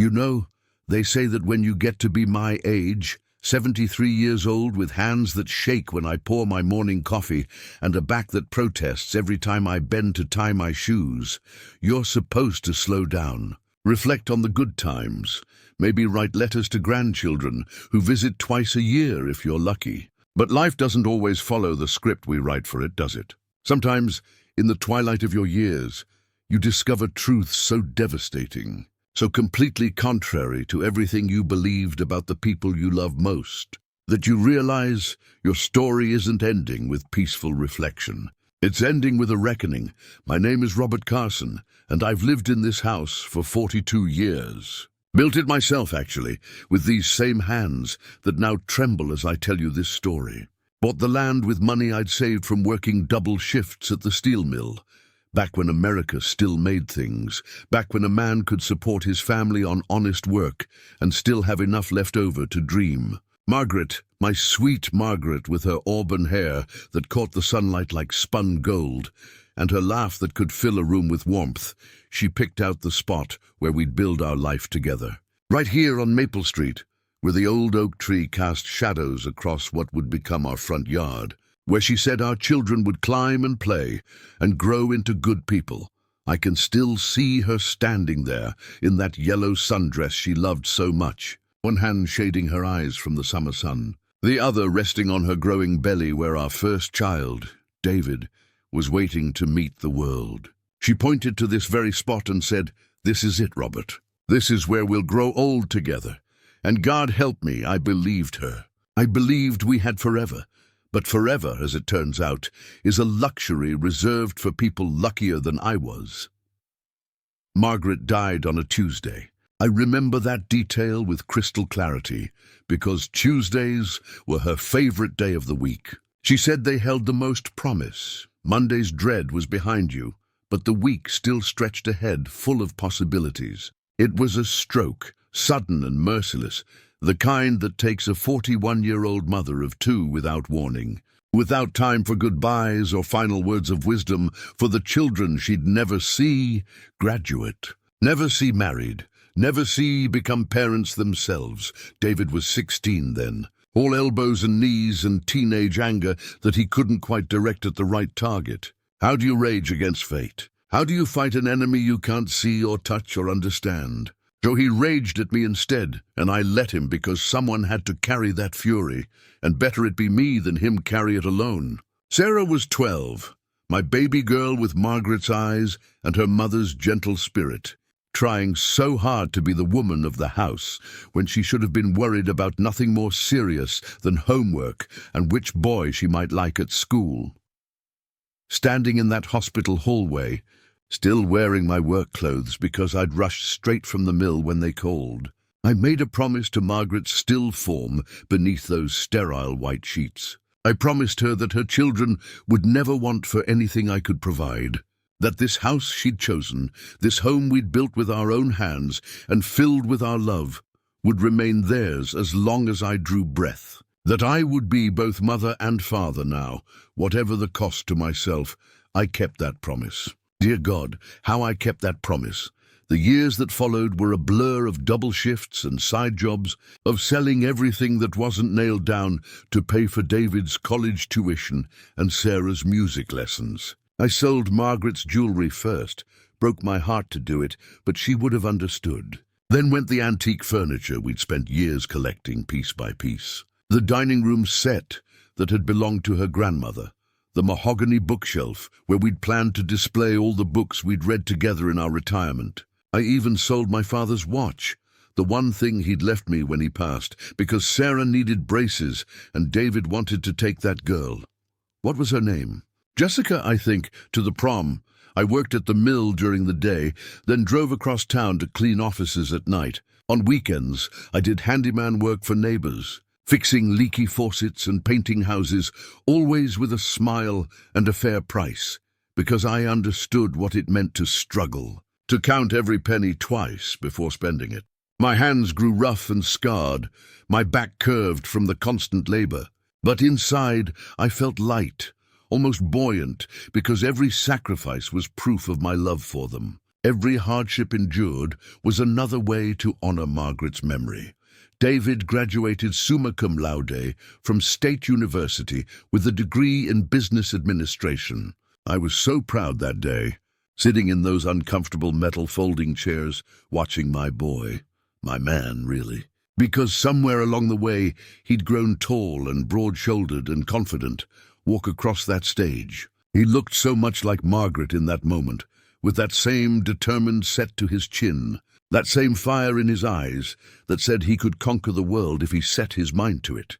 You know, they say that when you get to be my age, 73 years old with hands that shake when I pour my morning coffee and a back that protests every time I bend to tie my shoes, you're supposed to slow down, reflect on the good times, maybe write letters to grandchildren who visit twice a year if you're lucky. But life doesn't always follow the script we write for it, does it? Sometimes, in the twilight of your years, you discover truths so devastating, so completely contrary to everything you believed about the people you love most, that you realize your story isn't ending with peaceful reflection. It's ending with a reckoning. My name is Robert Carson, and I've lived in this house for 42 years. Built it myself, actually, with these same hands that now tremble as I tell you this story. Bought the land with money I'd saved from working double shifts at the steel mill. Back when America still made things, back when a man could support his family on honest work and still have enough left over to dream. Margaret, my sweet Margaret, with her auburn hair that caught the sunlight like spun gold, and her laugh that could fill a room with warmth, she picked out the spot where we'd build our life together. Right here on Maple Street, where the old oak tree cast shadows across what would become our front yard, where she said our children would climb and play and grow into good people. I can still see her standing there in that yellow sundress she loved so much, one hand shading her eyes from the summer sun, the other resting on her growing belly where our first child, David, was waiting to meet the world. She pointed to this very spot and said, "This is it, Robert. This is where we'll grow old together." And God help me, I believed her. I believed we had forever. But forever, as it turns out, is a luxury reserved for people luckier than I was. Margaret died on a Tuesday. I remember that detail with crystal clarity, because Tuesdays were her favorite day of the week. She said they held the most promise. Monday's dread was behind you, but the week still stretched ahead, full of possibilities. It was a stroke, sudden and merciless, the kind that takes a 41-year-old mother of two without warning, without time for goodbyes or final words of wisdom for the children she'd never see graduate, never see married, never see become parents themselves. David was 16 then, all elbows and knees and teenage anger that he couldn't quite direct at the right target. How do you rage against fate? How do you fight an enemy you can't see or touch or understand? So he raged at me instead, and I let him because someone had to carry that fury, and better it be me than him carry it alone. Sarah was 12, my baby girl with Margaret's eyes and her mother's gentle spirit, trying so hard to be the woman of the house when she should have been worried about nothing more serious than homework and which boy she might like at school. Standing in that hospital hallway, still wearing my work clothes because I'd rushed straight from the mill when they called, I made a promise to Margaret's still form beneath those sterile white sheets. I promised her that her children would never want for anything I could provide, that this house she'd chosen, this home we'd built with our own hands and filled with our love, would remain theirs as long as I drew breath, that I would be both mother and father now, whatever the cost to myself. I kept that promise. Dear God, how I kept that promise. The years that followed were a blur of double shifts and side jobs, of selling everything that wasn't nailed down to pay for David's college tuition and Sarah's music lessons. I sold Margaret's jewelry first, broke my heart to do it, but she would have understood. Then went the antique furniture we'd spent years collecting piece by piece. The dining room set that had belonged to her grandmother. The mahogany bookshelf where we'd planned to display all the books we'd read together in our retirement. I even sold my father's watch, the one thing he'd left me when he passed, because Sarah needed braces and David wanted to take that girl. What was her name? Jessica, I think, to the prom. I worked at the mill during the day, then drove across town to clean offices at night. On weekends, I did handyman work for neighbors, fixing leaky faucets and painting houses, always with a smile and a fair price, because I understood what it meant to struggle, to count every penny twice before spending it. My hands grew rough and scarred, my back curved from the constant labor, but inside I felt light, almost buoyant, because every sacrifice was proof of my love for them. Every hardship endured was another way to honor Margaret's memory. David graduated summa cum laude from State University with a degree in business administration. I was so proud that day, sitting in those uncomfortable metal folding chairs, watching my boy, my man, really. Because somewhere along the way, he'd grown tall and broad-shouldered and confident, walk across that stage. He looked so much like Margaret in that moment, with that same determined set to his chin, that same fire in his eyes that said he could conquer the world if he set his mind to it.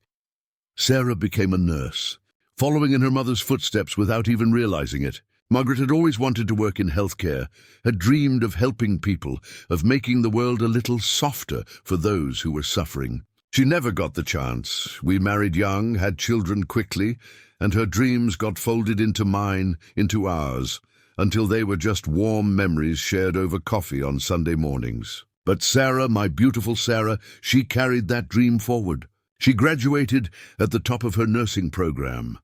Sarah became a nurse, following in her mother's footsteps without even realizing it. Margaret had always wanted to work in healthcare, had dreamed of helping people, of making the world a little softer for those who were suffering. She never got the chance. We married young, had children quickly, and her dreams got folded into mine, into ours, until they were just warm memories shared over coffee on Sunday mornings. But Sarah, my beautiful Sarah, she carried that dream forward. She graduated at the top of her nursing program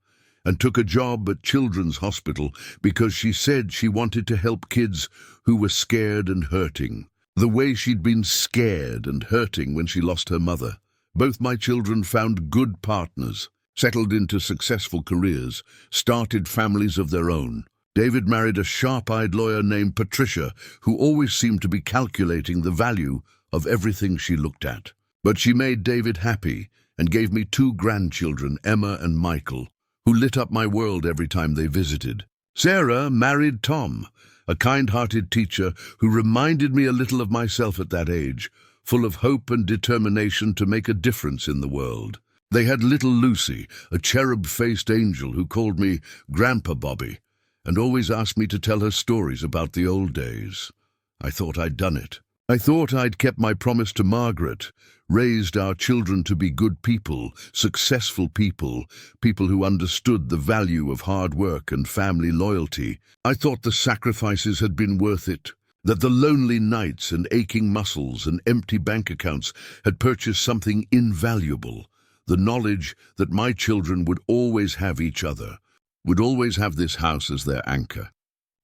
and took a job at Children's Hospital because she said she wanted to help kids who were scared and hurting, the way she'd been scared and hurting when she lost her mother. Both my children found good partners, settled into successful careers, started families of their own. David married a sharp-eyed lawyer named Patricia, who always seemed to be calculating the value of everything she looked at. But she made David happy and gave me 2 grandchildren, Emma and Michael, who lit up my world every time they visited. Sarah married Tom, a kind-hearted teacher who reminded me a little of myself at that age, full of hope and determination to make a difference in the world. They had little Lucy, a cherub-faced angel who called me Grandpa Bobby, and always asked me to tell her stories about the old days. I thought I'd done it. I thought I'd kept my promise to Margaret, raised our children to be good people, successful people, people who understood the value of hard work and family loyalty. I thought the sacrifices had been worth it, that the lonely nights and aching muscles and empty bank accounts had purchased something invaluable, the knowledge that my children would always have each other, would always have this house as their anchor,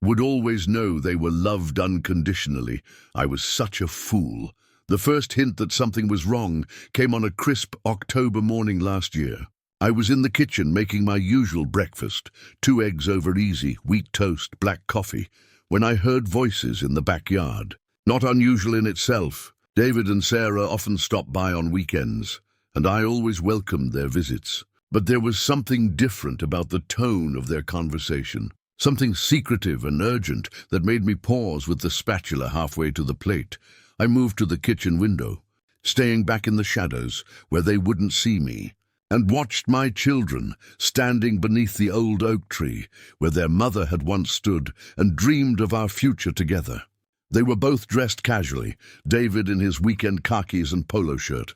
would always know they were loved unconditionally. I was such a fool. The first hint that something was wrong came on a crisp October morning last year. I was in the kitchen making my usual breakfast, 2 eggs over easy, wheat toast, black coffee, when I heard voices in the backyard. Not unusual in itself. David and Sarah often stopped by on weekends, and I always welcomed their visits. But there was something different about the tone of their conversation, something secretive and urgent that made me pause with the spatula halfway to the plate. I moved to the kitchen window, staying back in the shadows where they wouldn't see me, and watched my children standing beneath the old oak tree where their mother had once stood and dreamed of our future together. They were both dressed casually, David in his weekend khakis and polo shirt,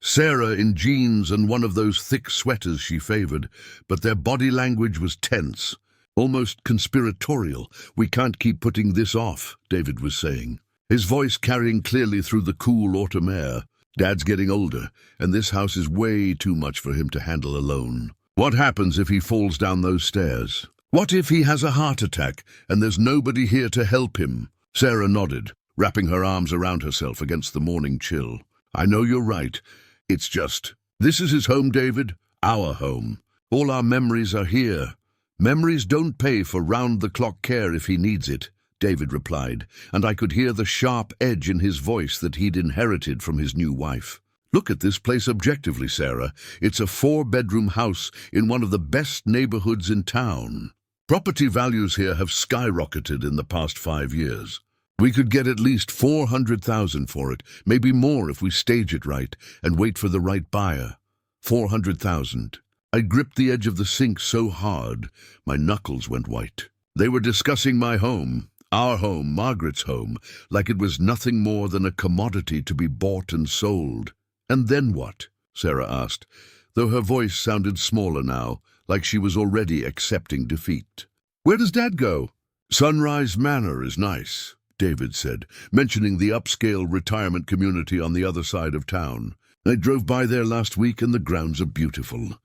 Sarah in jeans and one of those thick sweaters she favored, but their body language was tense, almost conspiratorial. "We can't keep putting this off," David was saying, his voice carrying clearly through the cool autumn air. "Dad's getting older, and this house is way too much for him to handle alone. What happens if he falls down those stairs? What if he has a heart attack and there's nobody here to help him?" Sarah nodded, wrapping her arms around herself against the morning chill. "I know you're right. It's just, this is his home, David, our home. All our memories are here. Memories don't pay for round-the-clock care if he needs it," David replied, and I could hear the sharp edge in his voice that he'd inherited from his new wife. "Look at this place objectively, Sarah. It's a 4-bedroom house in one of the best neighborhoods in town. Property values here have skyrocketed in the past 5 years. We could get at least $400,000 for it, maybe more if we stage it right and wait for the right buyer. $400,000. I gripped the edge of the sink so hard, my knuckles went white. They were discussing my home, our home, Margaret's home, like it was nothing more than a commodity to be bought and sold. "And then what?" Sarah asked, though her voice sounded smaller now, like she was already accepting defeat. "Where does Dad go?" "Sunrise Manor is nice," David said, mentioning the upscale retirement community on the other side of town. "I drove by there last week and the grounds are beautiful.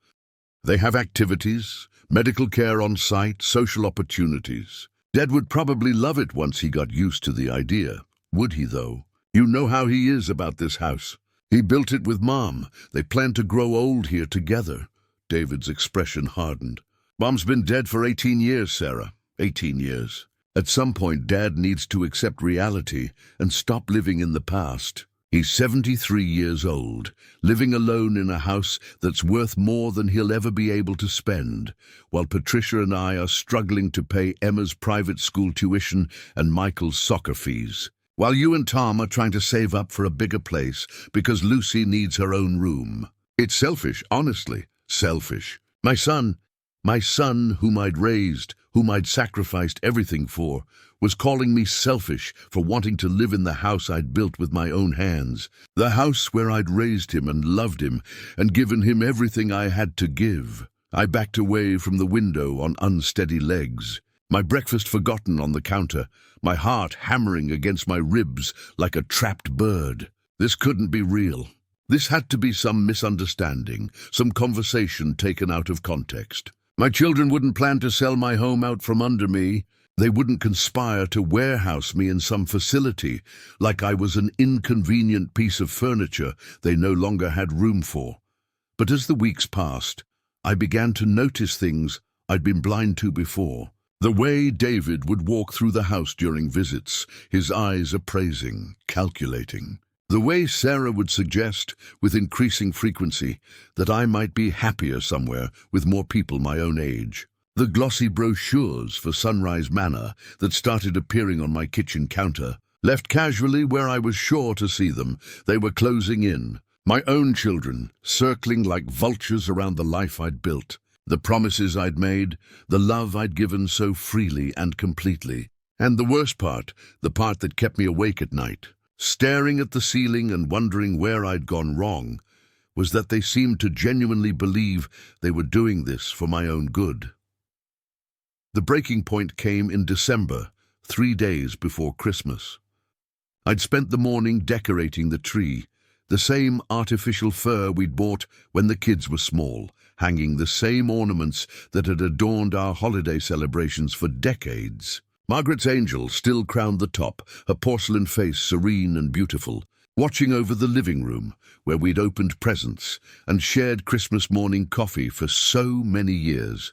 They have activities, medical care on site, social opportunities." Dad would probably love it once he got used to the idea. Would he, though? You know how he is about this house. He built it with Mom. They plan to grow old here together. David's expression hardened. Mom's been dead for 18 years, Sarah. 18 years. At some point, Dad needs to accept reality and stop living in the past. He's 73 years old, living alone in a house that's worth more than he'll ever be able to spend, while Patricia and I are struggling to pay Emma's private school tuition and Michael's soccer fees. While you and Tom are trying to save up for a bigger place because Lucy needs her own room. It's selfish, honestly, selfish. My son, whom I'd raised, whom I'd sacrificed everything for, was calling me selfish for wanting to live in the house I'd built with my own hands, the house where I'd raised him and loved him and given him everything I had to give. I backed away from the window on unsteady legs, my breakfast forgotten on the counter, my heart hammering against my ribs like a trapped bird. This couldn't be real. This had to be some misunderstanding, some conversation taken out of context. My children wouldn't plan to sell my home out from under me. They wouldn't conspire to warehouse me in some facility like I was an inconvenient piece of furniture they no longer had room for. But as the weeks passed, I began to notice things I'd been blind to before. The way David would walk through the house during visits, his eyes appraising, calculating. The way Sarah would suggest, with increasing frequency, that I might be happier somewhere with more people my own age. The glossy brochures for Sunrise Manor that started appearing on my kitchen counter, left casually where I was sure to see them. They were closing in. My own children, circling like vultures around the life I'd built. The promises I'd made, the love I'd given so freely and completely. And the worst part, the part that kept me awake at night, staring at the ceiling and wondering where I'd gone wrong, was that they seemed to genuinely believe they were doing this for my own good. The breaking point came in December, 3 days before Christmas. I'd spent the morning decorating the tree, the same artificial fir we'd bought when the kids were small, hanging the same ornaments that had adorned our holiday celebrations for decades. Margaret's angel still crowned the top, her porcelain face serene and beautiful, watching over the living room where we'd opened presents and shared Christmas morning coffee for so many years.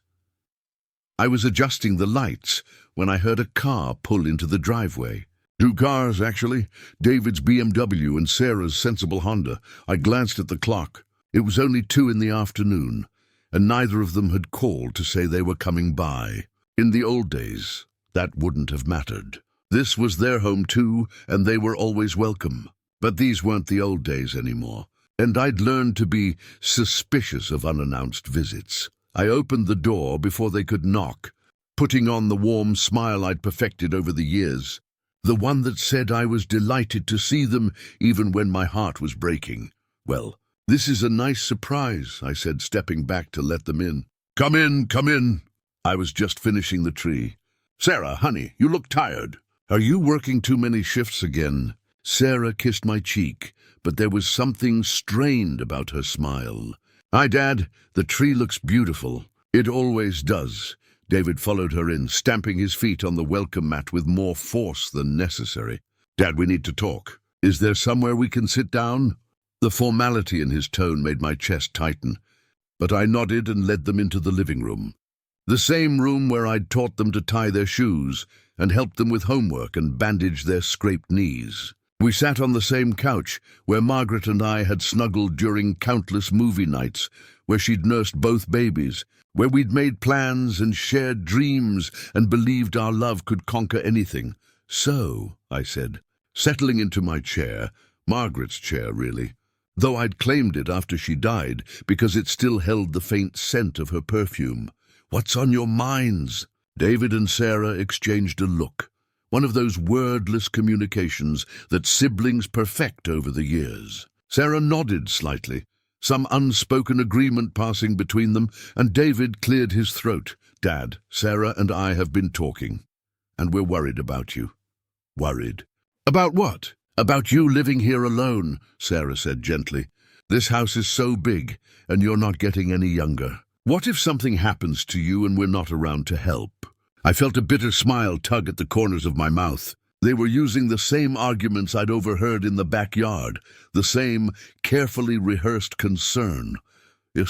I was adjusting the lights when I heard a car pull into the driveway. 2 cars, actually. David's BMW and Sarah's sensible Honda. I glanced at the clock. It was only 2 in the afternoon, and neither of them had called to say they were coming by. In the old days, that wouldn't have mattered. This was their home too, and they were always welcome. But these weren't the old days anymore, and I'd learned to be suspicious of unannounced visits. I opened the door before they could knock, putting on the warm smile I'd perfected over the years, the one that said I was delighted to see them even when my heart was breaking. "Well, this is a nice surprise," I said, stepping back to let them in. Come in, come in." I was just finishing the tree. "Sarah, honey, you look tired. Are you working too many shifts again?" Sarah kissed my cheek, but there was something strained about her smile. "Hi, Dad. The tree looks beautiful." "It always does." David followed her in, stamping his feet on the welcome mat with more force than necessary. "Dad, we need to talk. Is there somewhere we can sit down?" The formality in his tone made my chest tighten, but I nodded and led them into the living room. The same room where I'd taught them to tie their shoes and helped them with homework and bandage their scraped knees. We sat on the same couch where Margaret and I had snuggled during countless movie nights, where she'd nursed both babies, where we'd made plans and shared dreams and believed our love could conquer anything. "So," I said, settling into my chair, Margaret's chair, really, though I'd claimed it after she died because it still held the faint scent of her perfume. "What's on your minds?" David and Sarah exchanged a look, one of those wordless communications that siblings perfect over the years. Sarah nodded slightly, some unspoken agreement passing between them, and David cleared his throat. "Dad, Sarah and I have been talking, and we're worried about you." "Worried? About what?" "About you living here alone," Sarah said gently. "This house is so big, and you're not getting any younger. What if something happens to you and we're not around to help?" I felt a bitter smile tug at the corners of my mouth. They were using the same arguments I'd overheard in the backyard, the same carefully rehearsed concern. I'm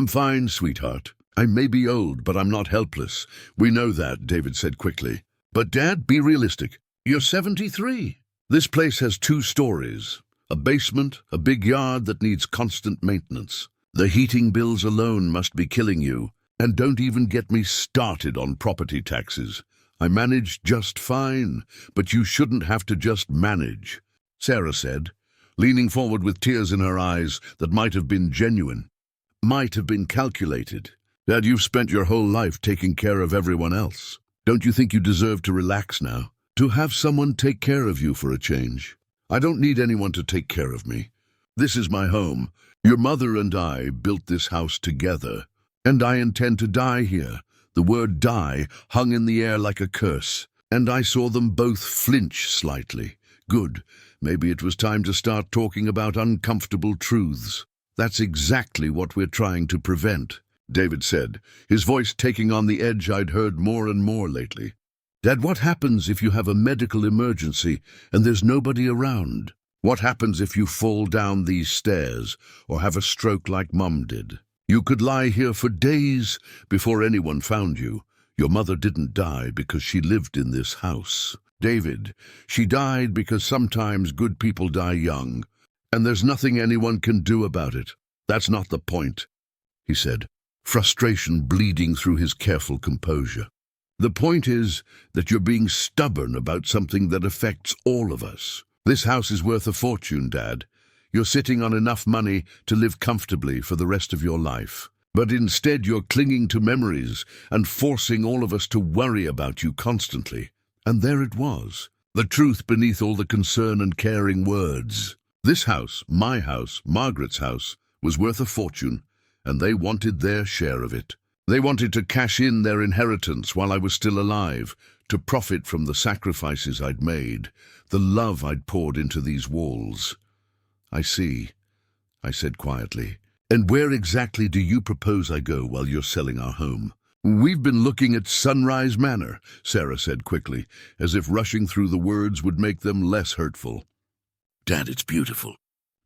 fine, sweetheart. I may be old, but I'm not helpless. We know that, David said quickly. But Dad, be realistic. You're 73. This place has 2 stories. A basement, a big yard that needs constant maintenance. The heating bills alone must be killing you. And don't even get me started on property taxes. I manage just fine, but you shouldn't have to just manage, Sarah said, leaning forward with tears in her eyes that might have been genuine, might have been calculated. Dad, you've spent your whole life taking care of everyone else. Don't you think you deserve to relax now? To have someone take care of you for a change? I don't need anyone to take care of me. This is my home. Your mother and I built this house together. And I intend to die here. The word die hung in the air like a curse, and I saw them both flinch slightly. Good. Maybe it was time to start talking about uncomfortable truths. That's exactly what we're trying to prevent, David said, his voice taking on the edge I'd heard more and more lately. Dad, what happens if you have a medical emergency and there's nobody around? What happens if you fall down these stairs or have a stroke like Mum did? You could lie here for days before anyone found you. Your mother didn't die because she lived in this house. David, she died because sometimes good people die young, and there's nothing anyone can do about it. That's not the point, he said, frustration bleeding through his careful composure. The point is that you're being stubborn about something that affects all of us. This house is worth a fortune, Dad. You're sitting on enough money to live comfortably for the rest of your life. But instead you're clinging to memories and forcing all of us to worry about you constantly. And there it was, the truth beneath all the concern and caring words. This house, my house, Margaret's house, was worth a fortune, and they wanted their share of it. They wanted to cash in their inheritance while I was still alive, to profit from the sacrifices I'd made, the love I'd poured into these walls. I see, I said quietly. And where exactly do you propose I go while you're selling our home? We've been looking at Sunrise Manor, Sarah said quickly, as if rushing through the words would make them less hurtful. Dad, it's beautiful.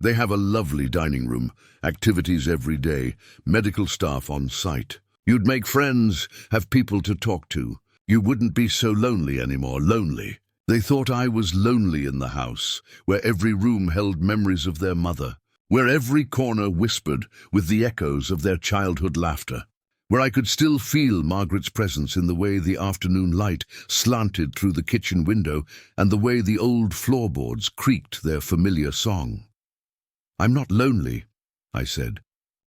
They have a lovely dining room, activities every day, medical staff on site. You'd make friends, have people to talk to. You wouldn't be so lonely anymore, lonely. They thought I was lonely in the house, where every room held memories of their mother, where every corner whispered with the echoes of their childhood laughter, where I could still feel Margaret's presence in the way the afternoon light slanted through the kitchen window and the way the old floorboards creaked their familiar song. I'm not lonely, I said.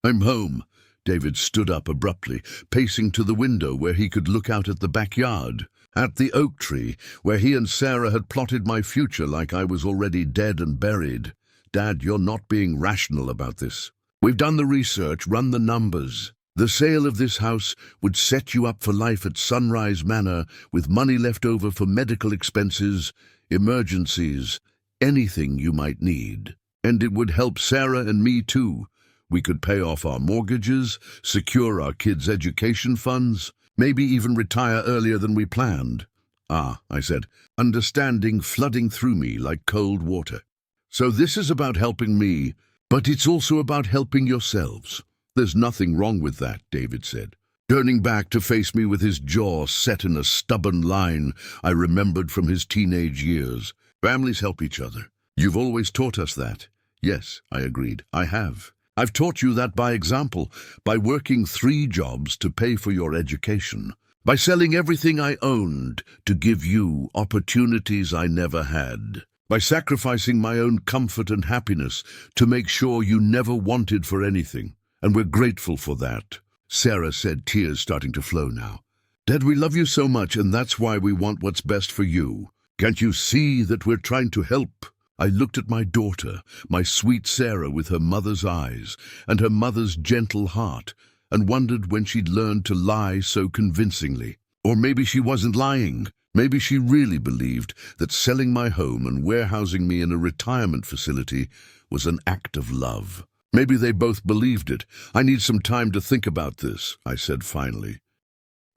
I'm home. David stood up abruptly, pacing to the window where he could look out at the backyard, at the oak tree, where he and Sarah had plotted my future like I was already dead and buried. Dad, you're not being rational about this. We've done the research, run the numbers. The sale of this house would set you up for life at Sunrise Manor with money left over for medical expenses, emergencies, anything you might need. And it would help Sarah and me too. We could pay off our mortgages, secure our kids' education funds, maybe even retire earlier than we planned. Ah, I said, understanding flooding through me like cold water. So this is about helping me, but it's also about helping yourselves. There's nothing wrong with that, David said, turning back to face me with his jaw set in a stubborn line I remembered from his teenage years. Families help each other. You've always taught us that. Yes, I agreed, I have. I've taught you that by example, by working 3 jobs to pay for your education, by selling everything I owned to give you opportunities I never had, by sacrificing my own comfort and happiness to make sure you never wanted for anything. And we're grateful for that, Sarah said, tears starting to flow now. Dad, we love you so much, and that's why we want what's best for you. Can't you see that we're trying to help? I looked at my daughter, my sweet Sarah with her mother's eyes and her mother's gentle heart, and wondered when she'd learned to lie so convincingly. Or maybe she wasn't lying. Maybe she really believed that selling my home and warehousing me in a retirement facility was an act of love. Maybe they both believed it. I need some time to think about this, I said finally.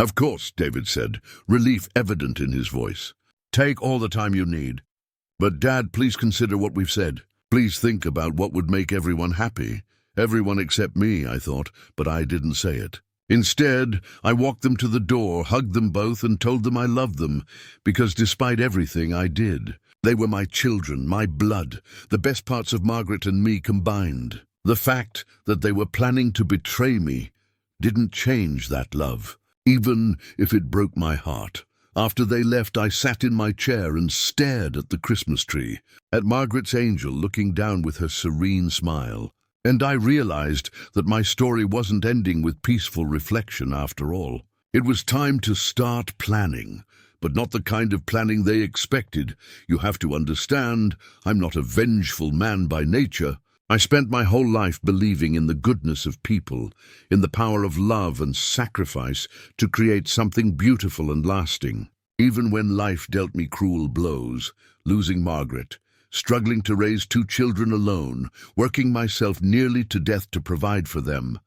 Of course, David said, relief evident in his voice. Take all the time you need. But Dad, please consider what we've said. Please think about what would make everyone happy. Everyone except me, I thought, but I didn't say it. Instead, I walked them to the door, hugged them both, and told them I loved them, because despite everything I did, they were my children, my blood, the best parts of Margaret and me combined. The fact that they were planning to betray me didn't change that love, even if it broke my heart. After they left, I sat in my chair and stared at the Christmas tree, at Margaret's angel looking down with her serene smile. And I realized that my story wasn't ending with peaceful reflection after all. It was time to start planning, but not the kind of planning they expected. You have to understand, I'm not a vengeful man by nature. I spent my whole life believing in the goodness of people, in the power of love and sacrifice to create something beautiful and lasting. Even when life dealt me cruel blows, losing Margaret, struggling to raise 2 children alone, working myself nearly to death to provide for them,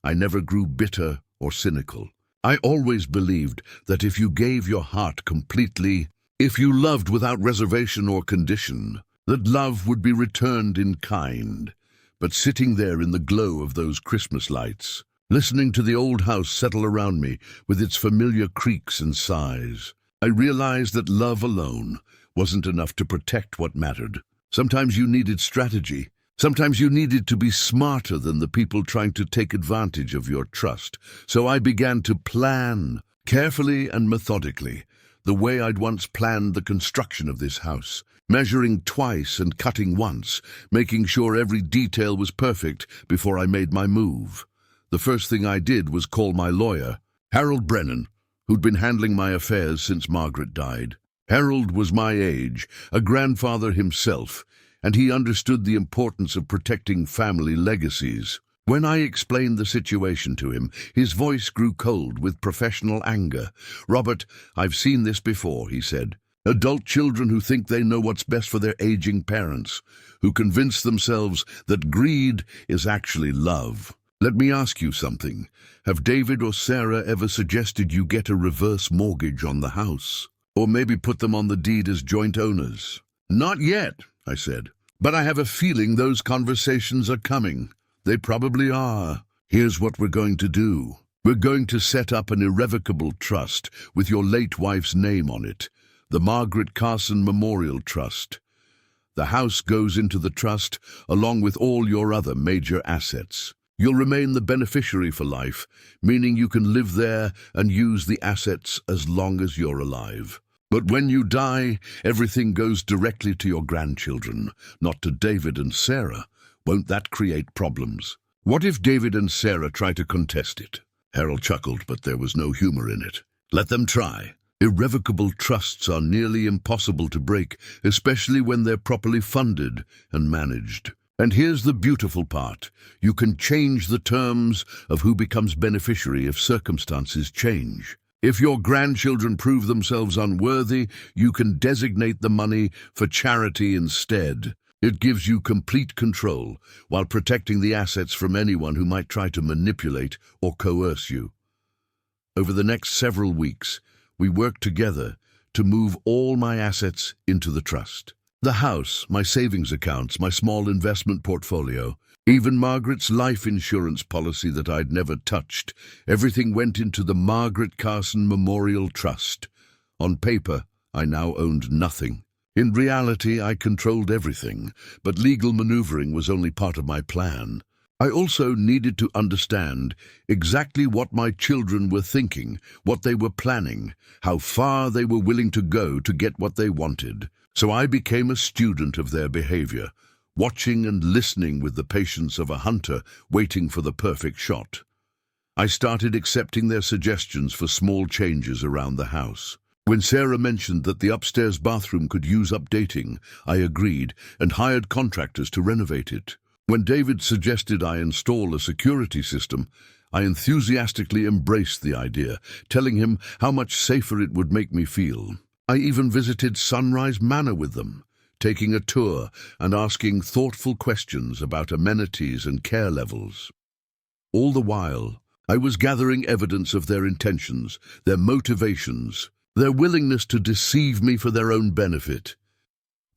I never grew bitter or cynical. I always believed that if you gave your heart completely, if you loved without reservation or condition, that love would be returned in kind. But sitting there in the glow of those Christmas lights, listening to the old house settle around me with its familiar creaks and sighs, I realized that love alone wasn't enough to protect what mattered. Sometimes you needed strategy. Sometimes you needed to be smarter than the people trying to take advantage of your trust. So I began to plan, carefully and methodically, the way I'd once planned the construction of this house, measuring twice and cutting once, making sure every detail was perfect before I made my move. The first thing I did was call my lawyer, Harold Brennan, who'd been handling my affairs since Margaret died. Harold was my age, a grandfather himself, and he understood the importance of protecting family legacies. When I explained the situation to him, his voice grew cold with professional anger. "Robert, I've seen this before," he said. "Adult children who think they know what's best for their aging parents, who convince themselves that greed is actually love. Let me ask you something. Have David or Sarah ever suggested you get a reverse mortgage on the house? Or maybe put them on the deed as joint owners?" "Not yet," I said. "But I have a feeling those conversations are coming." "They probably are. Here's what we're going to do. We're going to set up an irrevocable trust with your late wife's name on it, the Margaret Carson Memorial Trust. The house goes into the trust along with all your other major assets. You'll remain the beneficiary for life, meaning you can live there and use the assets as long as you're alive. But when you die, everything goes directly to your grandchildren, not to David and Sarah. Won't that create problems?" "What if David and Sarah try to contest it?" Harold chuckled, but there was no humor in it. "Let them try. Irrevocable trusts are nearly impossible to break, especially when they're properly funded and managed. And here's the beautiful part. You can change the terms of who becomes beneficiary if circumstances change. If your grandchildren prove themselves unworthy, you can designate the money for charity instead. It gives you complete control while protecting the assets from anyone who might try to manipulate or coerce you." Over the next several weeks, we worked together to move all my assets into the trust. The house, my savings accounts, my small investment portfolio, even Margaret's life insurance policy that I'd never touched, everything went into the Margaret Carson Memorial Trust. On paper, I now owned nothing. In reality, I controlled everything, but legal maneuvering was only part of my plan. I also needed to understand exactly what my children were thinking, what they were planning, how far they were willing to go to get what they wanted. So I became a student of their behavior, watching and listening with the patience of a hunter waiting for the perfect shot. I started accepting their suggestions for small changes around the house. When Sarah mentioned that the upstairs bathroom could use updating, I agreed and hired contractors to renovate it. When David suggested I install a security system, I enthusiastically embraced the idea, telling him how much safer it would make me feel. I even visited Sunrise Manor with them, taking a tour and asking thoughtful questions about amenities and care levels. All the while, I was gathering evidence of their intentions, their motivations, their willingness to deceive me for their own benefit.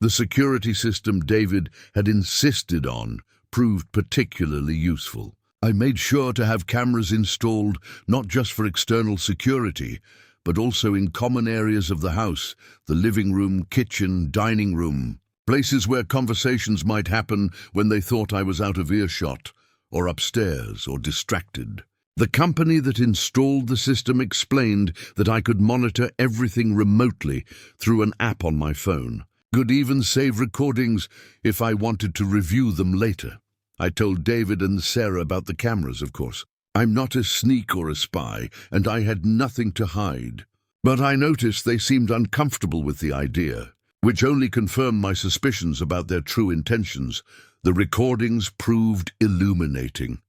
The security system David had insisted on proved particularly useful. I made sure to have cameras installed not just for external security, but also in common areas of the house, the living room, kitchen, dining room, places where conversations might happen when they thought I was out of earshot, or upstairs, or distracted. The company that installed the system explained that I could monitor everything remotely through an app on my phone. Could even save recordings if I wanted to review them later. I told David and Sarah about the cameras, of course. I'm not a sneak or a spy, and I had nothing to hide. But I noticed they seemed uncomfortable with the idea, which only confirmed my suspicions about their true intentions. The recordings proved illuminating.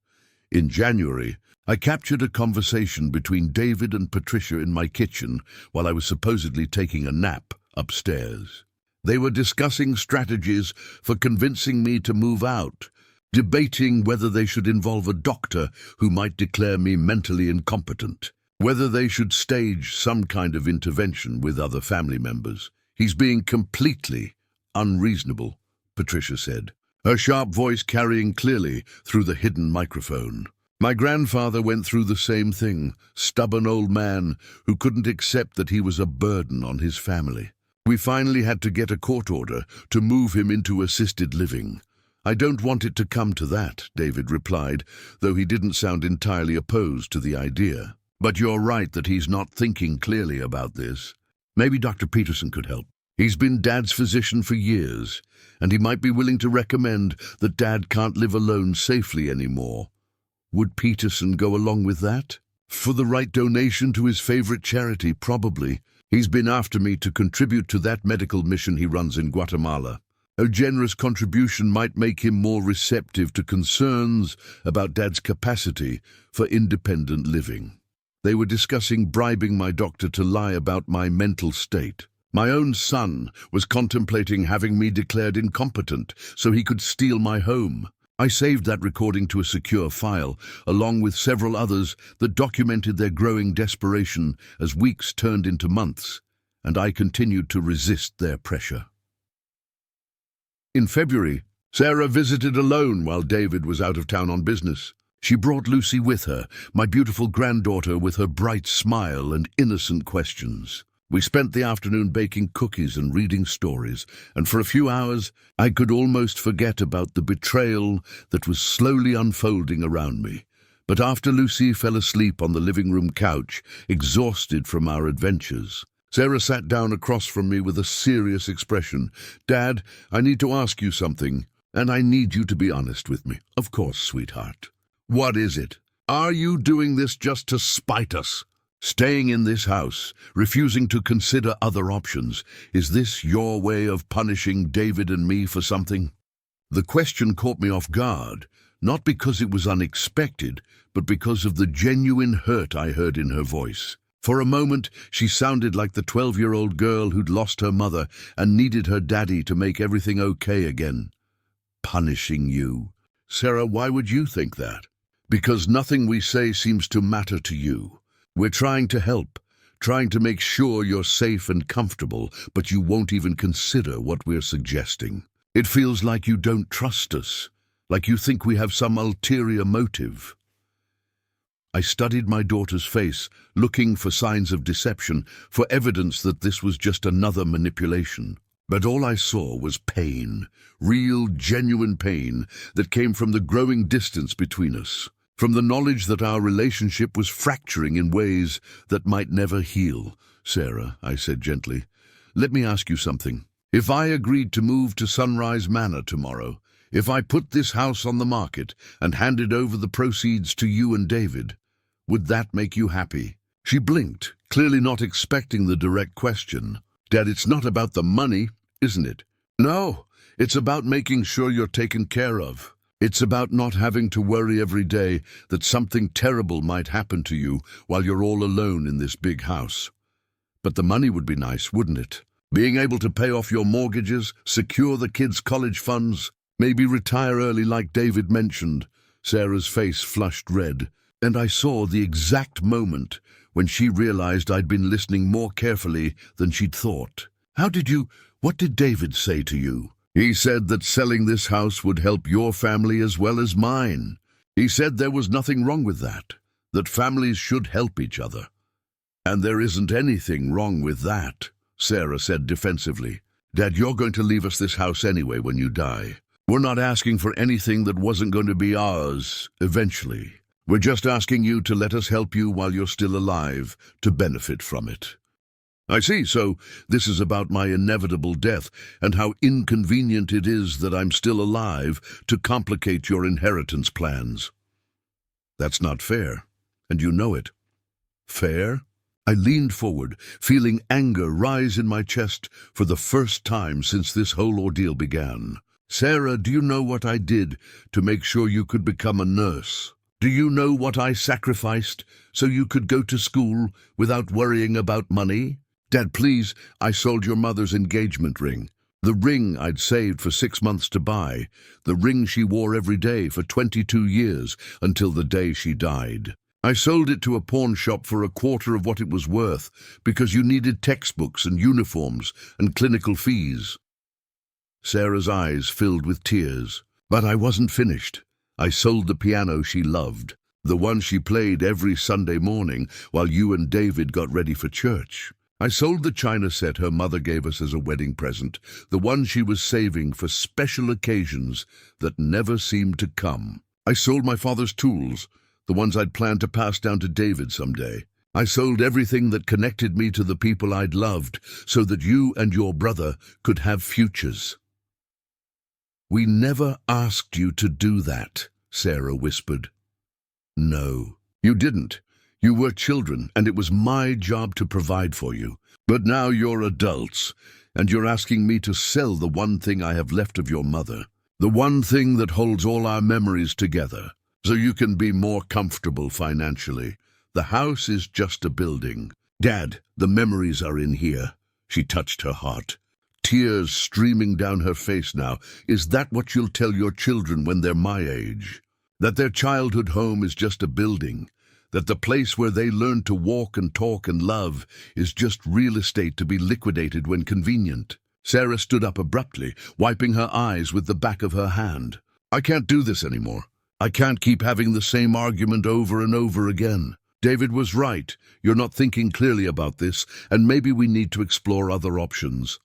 In January, I captured a conversation between David and Patricia in my kitchen while I was supposedly taking a nap upstairs. They were discussing strategies for convincing me to move out, debating whether they should involve a doctor who might declare me mentally incompetent, whether they should stage some kind of intervention with other family members. He's being completely unreasonable, Patricia said, her sharp voice carrying clearly through the hidden microphone. My grandfather went through the same thing, stubborn old man who couldn't accept that he was a burden on his family. We finally had to get a court order to move him into assisted living. I don't want it to come to that, David replied, though he didn't sound entirely opposed to the idea. But you're right that he's not thinking clearly about this. Maybe Dr. Peterson could help. He's been Dad's physician for years, and he might be willing to recommend that Dad can't live alone safely anymore. Would Peterson go along with that? For the right donation to his favorite charity, probably. He's been after me to contribute to that medical mission he runs in Guatemala. A generous contribution might make him more receptive to concerns about Dad's capacity for independent living. They were discussing bribing my doctor to lie about my mental state. My own son was contemplating having me declared incompetent so he could steal my home. I saved that recording to a secure file, along with several others that documented their growing desperation as weeks turned into months, and I continued to resist their pressure. In February, Sarah visited alone while David was out of town on business. She brought Lucy with her, my beautiful granddaughter with her bright smile and innocent questions. We spent the afternoon baking cookies and reading stories, and for a few hours I could almost forget about the betrayal that was slowly unfolding around me. But after Lucy fell asleep on the living room couch, exhausted from our adventures, Sarah sat down across from me with a serious expression. "Dad, I need to ask you something, and I need you to be honest with me." "Of course, sweetheart." "What is it? Are you doing this just to spite us? Staying in this house, refusing to consider other options, is this your way of punishing David and me for something?" The question caught me off guard, not because it was unexpected, but because of the genuine hurt I heard in her voice. For a moment, she sounded like the 12-year-old girl who'd lost her mother and needed her daddy to make everything okay again. "Punishing you? Sarah, why would you think that?" "Because nothing we say seems to matter to you. We're trying to help, trying to make sure you're safe and comfortable, but you won't even consider what we're suggesting. It feels like you don't trust us, like you think we have some ulterior motive." I studied my daughter's face, looking for signs of deception, for evidence that this was just another manipulation. But all I saw was pain, real, genuine pain that came from the growing distance between us, from the knowledge that our relationship was fracturing in ways that might never heal. "Sarah," I said gently, "let me ask you something. If I agreed to move to Sunrise Manor tomorrow, if I put this house on the market and handed over the proceeds to you and David, would that make you happy?" She blinked, clearly not expecting the direct question. "Dad, it's not about the money, isn't it?" "No, it's about making sure you're taken care of. It's about not having to worry every day that something terrible might happen to you while you're all alone in this big house." "But the money would be nice, wouldn't it?" Being able to pay off your mortgages, secure the kids' college funds, maybe retire early like David mentioned. Sarah's face flushed red, and I saw the exact moment when she realized I'd been listening more carefully than she'd thought. What did David say to you? He said that selling this house would help your family as well as mine. He said there was nothing wrong with that families should help each other. And there isn't anything wrong with that, Sarah said defensively. Dad, you're going to leave us this house anyway when you die. We're not asking for anything that wasn't going to be ours eventually. We're just asking you to let us help you while you're still alive to benefit from it. I see, so this is about my inevitable death and how inconvenient it is that I'm still alive to complicate your inheritance plans. That's not fair, and you know it. Fair? I leaned forward, feeling anger rise in my chest for the first time since this whole ordeal began. Sarah, do you know what I did to make sure you could become a nurse? Do you know what I sacrificed so you could go to school without worrying about money? Dad, please, I sold your mother's engagement ring. The ring I'd saved for 6 months to buy. The ring she wore every day for 22 years until the day she died. I sold it to a pawn shop for a quarter of what it was worth because you needed textbooks and uniforms and clinical fees. Sarah's eyes filled with tears. But I wasn't finished. I sold the piano she loved, the one she played every Sunday morning while you and David got ready for church. I sold the china set her mother gave us as a wedding present, the one she was saving for special occasions that never seemed to come. I sold my father's tools, the ones I'd planned to pass down to David someday. I sold everything that connected me to the people I'd loved so that you and your brother could have futures. We never asked you to do that, Sarah whispered. No, you didn't. You were children, and it was my job to provide for you. But now you're adults, and you're asking me to sell the one thing I have left of your mother, the one thing that holds all our memories together, so you can be more comfortable financially. The house is just a building. Dad, the memories are in here. She touched her heart. Tears streaming down her face now. Is that what you'll tell your children when they're my age? That their childhood home is just a building? That the place where they learn to walk and talk and love is just real estate to be liquidated when convenient? Sarah stood up abruptly, wiping her eyes with the back of her hand. I can't do this anymore. I can't keep having the same argument over and over again. David was right. You're not thinking clearly about this, and maybe we need to explore other options.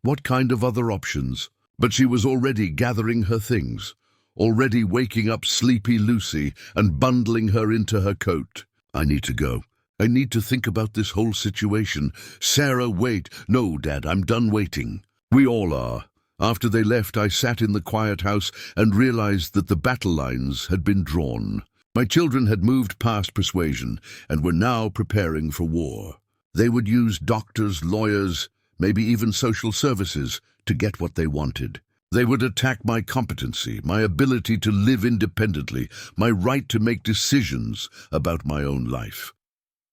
What kind of other options? But she was already gathering her things, already waking up sleepy Lucy and bundling her into her coat. I need to go. I need to think about this whole situation. Sarah, wait. No, Dad, I'm done waiting. We all are. After they left, I sat in the quiet house and realized that the battle lines had been drawn. My children had moved past persuasion and were now preparing for war. They would use doctors, lawyers, maybe even social services to get what they wanted. They would attack my competency, my ability to live independently, my right to make decisions about my own life.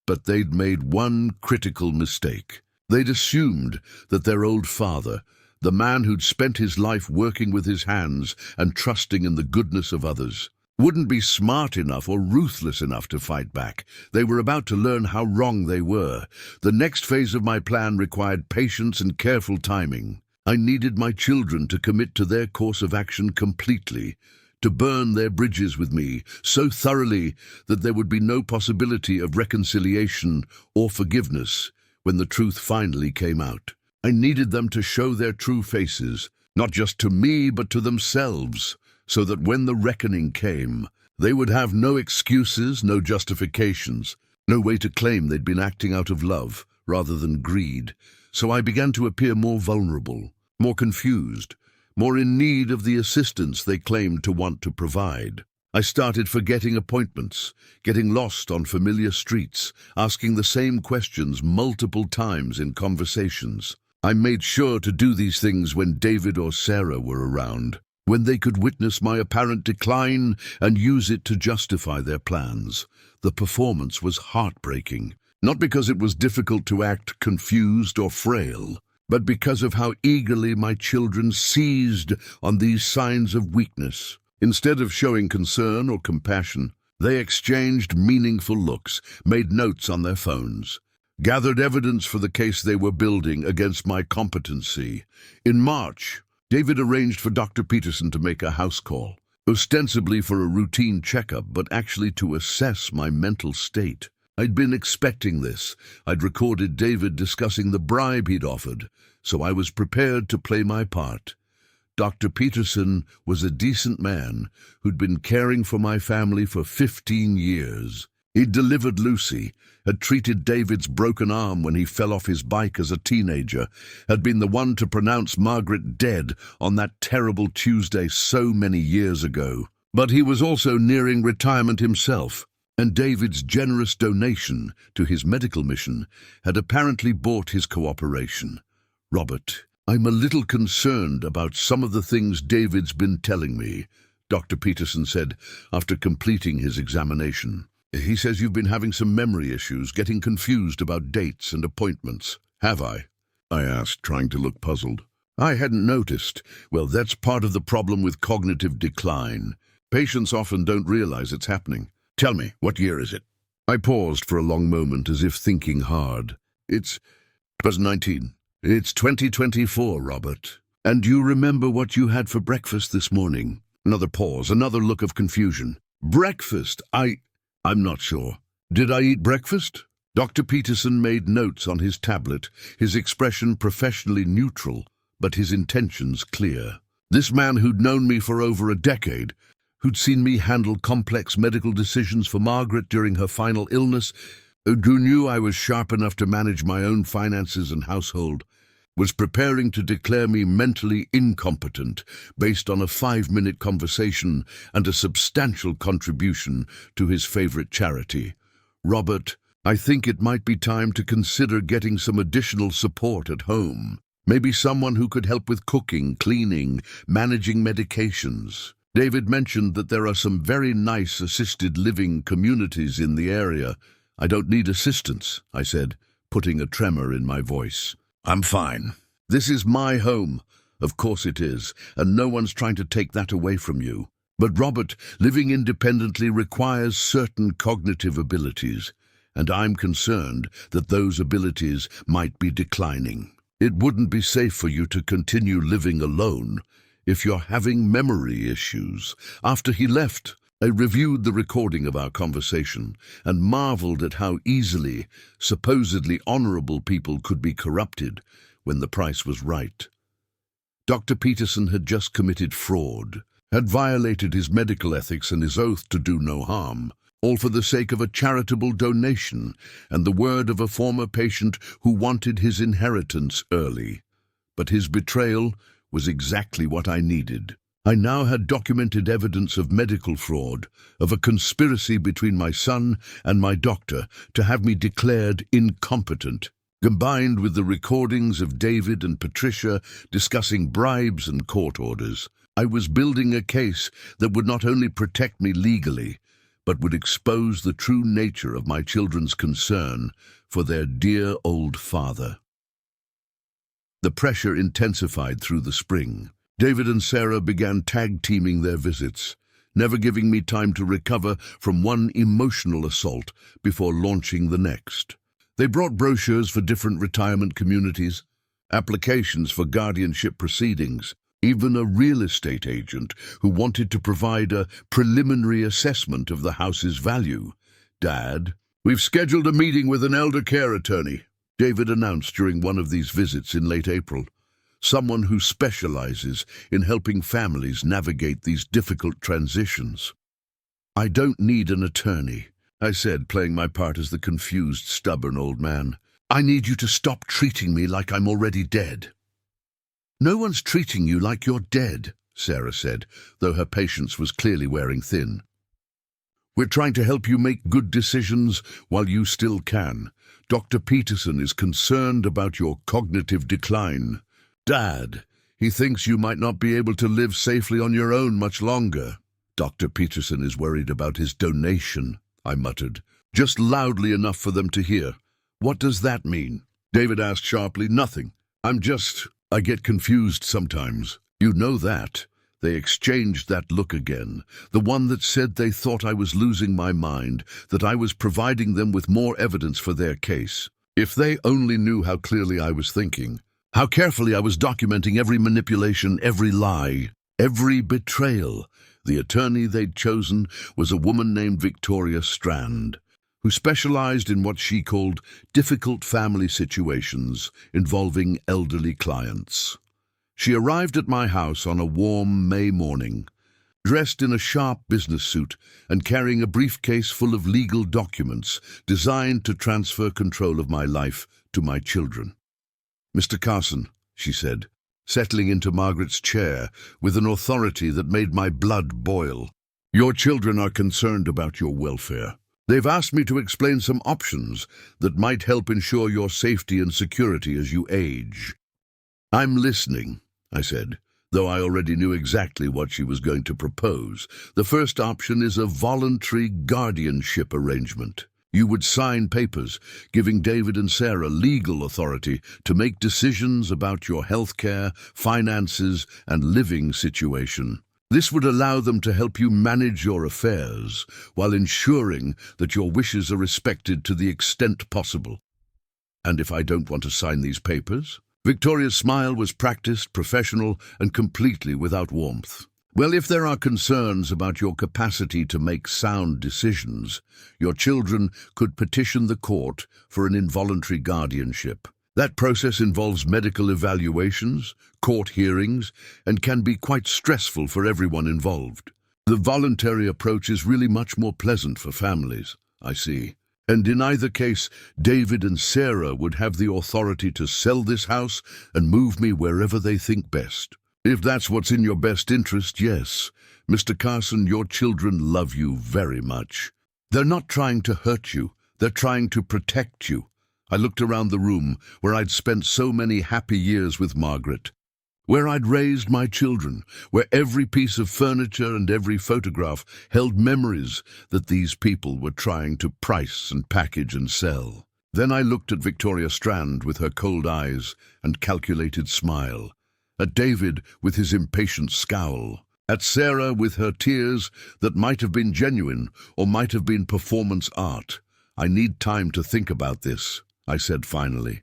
But they'd made one critical mistake. They'd assumed that their old father, the man who'd spent his life working with his hands and trusting in the goodness of others, wouldn't be smart enough or ruthless enough to fight back. They were about to learn how wrong they were. The next phase of my plan required patience and careful timing. I needed my children to commit to their course of action completely, to burn their bridges with me so thoroughly that there would be no possibility of reconciliation or forgiveness when the truth finally came out. I needed them to show their true faces, not just to me but to themselves, so that when the reckoning came, they would have no excuses, no justifications, no way to claim they'd been acting out of love rather than greed. So I began to appear more vulnerable, more confused, more in need of the assistance they claimed to want to provide. I started forgetting appointments, getting lost on familiar streets, asking the same questions multiple times in conversations. I made sure to do these things when David or Sarah were around, when they could witness my apparent decline and use it to justify their plans. The performance was heartbreaking. Not because it was difficult to act confused or frail, but because of how eagerly my children seized on these signs of weakness. Instead of showing concern or compassion, they exchanged meaningful looks, made notes on their phones, gathered evidence for the case they were building against my competency. In March, David arranged for Dr. Peterson to make a house call, ostensibly for a routine checkup, but actually to assess my mental state. I'd been expecting this. I'd recorded David discussing the bribe he'd offered, so I was prepared to play my part. Dr. Peterson was a decent man who'd been caring for my family for 15 years. He'd delivered Lucy, had treated David's broken arm when he fell off his bike as a teenager, had been the one to pronounce Margaret dead on that terrible Tuesday so many years ago. But he was also nearing retirement himself, and David's generous donation to his medical mission had apparently bought his cooperation. "Robert, I'm a little concerned about some of the things David's been telling me," Dr. Peterson said after completing his examination. "He says you've been having some memory issues, getting confused about dates and appointments." "Have I?" I asked, trying to look puzzled. "I hadn't noticed." "Well, that's part of the problem with cognitive decline. Patients often don't realize it's happening." "Tell me, what year is it?" I paused for a long moment, as if thinking hard. It's 2019. "It's 2024, Robert. And you remember what you had for breakfast this morning?" Another pause, another look of confusion. "Breakfast? I'm not sure. Did I eat breakfast?" Dr. Peterson made notes on his tablet, his expression professionally neutral, but his intentions clear. This man who'd known me for over a decade, who'd seen me handle complex medical decisions for Margaret during her final illness, who knew I was sharp enough to manage my own finances and household, was preparing to declare me mentally incompetent based on a 5-minute conversation and a substantial contribution to his favorite charity. "Robert, I think it might be time to consider getting some additional support at home. Maybe someone who could help with cooking, cleaning, managing medications." David mentioned that there are some very nice assisted living communities in the area. "I don't need assistance," I said, putting a tremor in my voice. "I'm fine. This is my home." "Of course it is, and no one's trying to take that away from you. But Robert, living independently requires certain cognitive abilities, and I'm concerned that those abilities might be declining. It wouldn't be safe for you to continue living alone if you're having memory issues." After he left, I reviewed the recording of our conversation and marveled at how easily supposedly honorable people could be corrupted when the price was right. Dr. Peterson had just committed fraud, had violated his medical ethics and his oath to do no harm, all for the sake of a charitable donation and the word of a former patient who wanted his inheritance early. But his betrayal was exactly what I needed. I now had documented evidence of medical fraud, of a conspiracy between my son and my doctor to have me declared incompetent. Combined with the recordings of David and Patricia discussing bribes and court orders, I was building a case that would not only protect me legally, but would expose the true nature of my children's concern for their dear old father. The pressure intensified through the spring. David and Sarah began tag-teaming their visits, never giving me time to recover from one emotional assault before launching the next. They brought brochures for different retirement communities, applications for guardianship proceedings, even a real estate agent who wanted to provide a preliminary assessment of the house's value. "Dad, we've scheduled a meeting with an elder care attorney," David announced during one of these visits in late April. "Someone who specializes in helping families navigate these difficult transitions." "I don't need an attorney," I said, playing my part as the confused, stubborn old man. "I need you to stop treating me like I'm already dead." "No one's treating you like you're dead," Sarah said, though her patience was clearly wearing thin. "We're trying to help you make good decisions while you still can. Dr. Peterson is concerned about your cognitive decline. Dad, he thinks you might not be able to live safely on your own much longer." "Dr. Peterson is worried about his donation," I muttered, just loudly enough for them to hear. "What does that mean?" David asked sharply. "Nothing. I get confused sometimes. You know that. They exchanged that look again, the one that said they thought I was losing my mind, that I was providing them with more evidence for their case. If they only knew how clearly I was thinking, how carefully I was documenting every manipulation, every lie, every betrayal. The attorney they'd chosen was a woman named Victoria Strand, who specialized in what she called difficult family situations involving elderly clients. She arrived at my house on a warm May morning, dressed in a sharp business suit and carrying a briefcase full of legal documents designed to transfer control of my life to my children. "Mr. Carson," she said, settling into Margaret's chair with an authority that made my blood boil, "your children are concerned about your welfare. They've asked me to explain some options that might help ensure your safety and security as you age." "I'm listening," I said, though I already knew exactly what she was going to propose. "The first option is a voluntary guardianship arrangement. You would sign papers giving David and Sarah legal authority to make decisions about your health care, finances, and living situation. This would allow them to help you manage your affairs while ensuring that your wishes are respected to the extent possible." "And if I don't want to sign these papers?" Victoria's smile was practiced, professional, and completely without warmth. "Well, if there are concerns about your capacity to make sound decisions, your children could petition the court for an involuntary guardianship. That process involves medical evaluations, court hearings, and can be quite stressful for everyone involved. The voluntary approach is really much more pleasant for families." "I see. And in either case, David and Sarah would have the authority to sell this house and move me wherever they think best." "If that's what's in your best interest, yes. Mr. Carson, your children love you very much. They're not trying to hurt you. They're trying to protect you." I looked around the room where I'd spent so many happy years with Margaret, where I'd raised my children, where every piece of furniture and every photograph held memories that these people were trying to price and package and sell. Then I looked at Victoria Strand with her cold eyes and calculated smile, at David with his impatient scowl, at Sarah with her tears that might have been genuine or might have been performance art. "I need time to think about this," I said finally.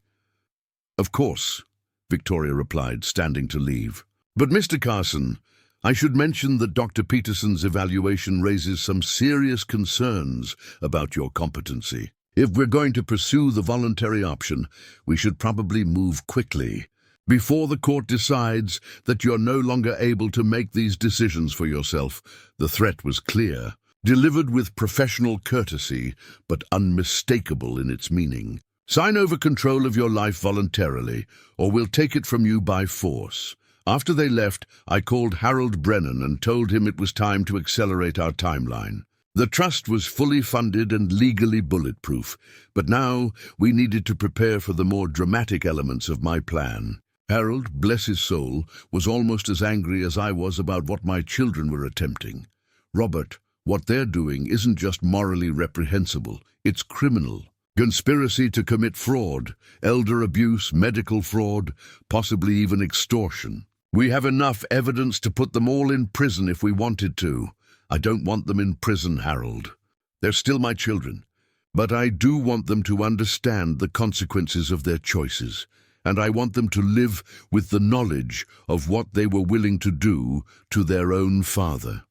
"Of course," Victoria replied, standing to leave. "But Mr. Carson, I should mention that Dr. Peterson's evaluation raises some serious concerns about your competency. If we're going to pursue the voluntary option, we should probably move quickly, before the court decides that you're no longer able to make these decisions for yourself." The threat was clear, delivered with professional courtesy, but unmistakable in its meaning. "Sign over control of your life voluntarily, or we'll take it from you by force." After they left, I called Harold Brennan and told him it was time to accelerate our timeline. The trust was fully funded and legally bulletproof, but now we needed to prepare for the more dramatic elements of my plan. Harold, bless his soul, was almost as angry as I was about what my children were attempting. "Robert, what they're doing isn't just morally reprehensible, it's criminal. Conspiracy to commit fraud, elder abuse, medical fraud, possibly even extortion. We have enough evidence to put them all in prison if we wanted to. I don't want them in prison, Harold. They're still my children. But I do want them to understand the consequences of their choices, and I want them to live with the knowledge of what they were willing to do to their own father."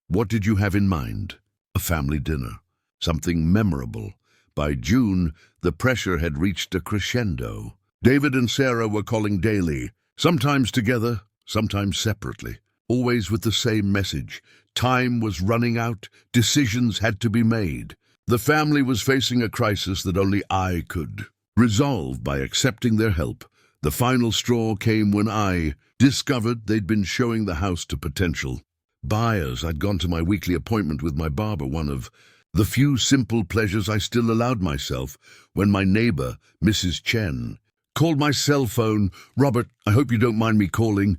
"What did you have in mind?" "A family dinner. Something memorable." By June, the pressure had reached a crescendo. David and Sarah were calling daily, sometimes together, sometimes separately, always with the same message. Time was running out, decisions had to be made. The family was facing a crisis that only I could resolve by accepting their help. The final straw came when I discovered they'd been showing the house to potential buyers. I'd gone to my weekly appointment with my barber, one of the few simple pleasures I still allowed myself, when my neighbor, Mrs. Chen, called my cell phone. "Robert, I hope you don't mind me calling,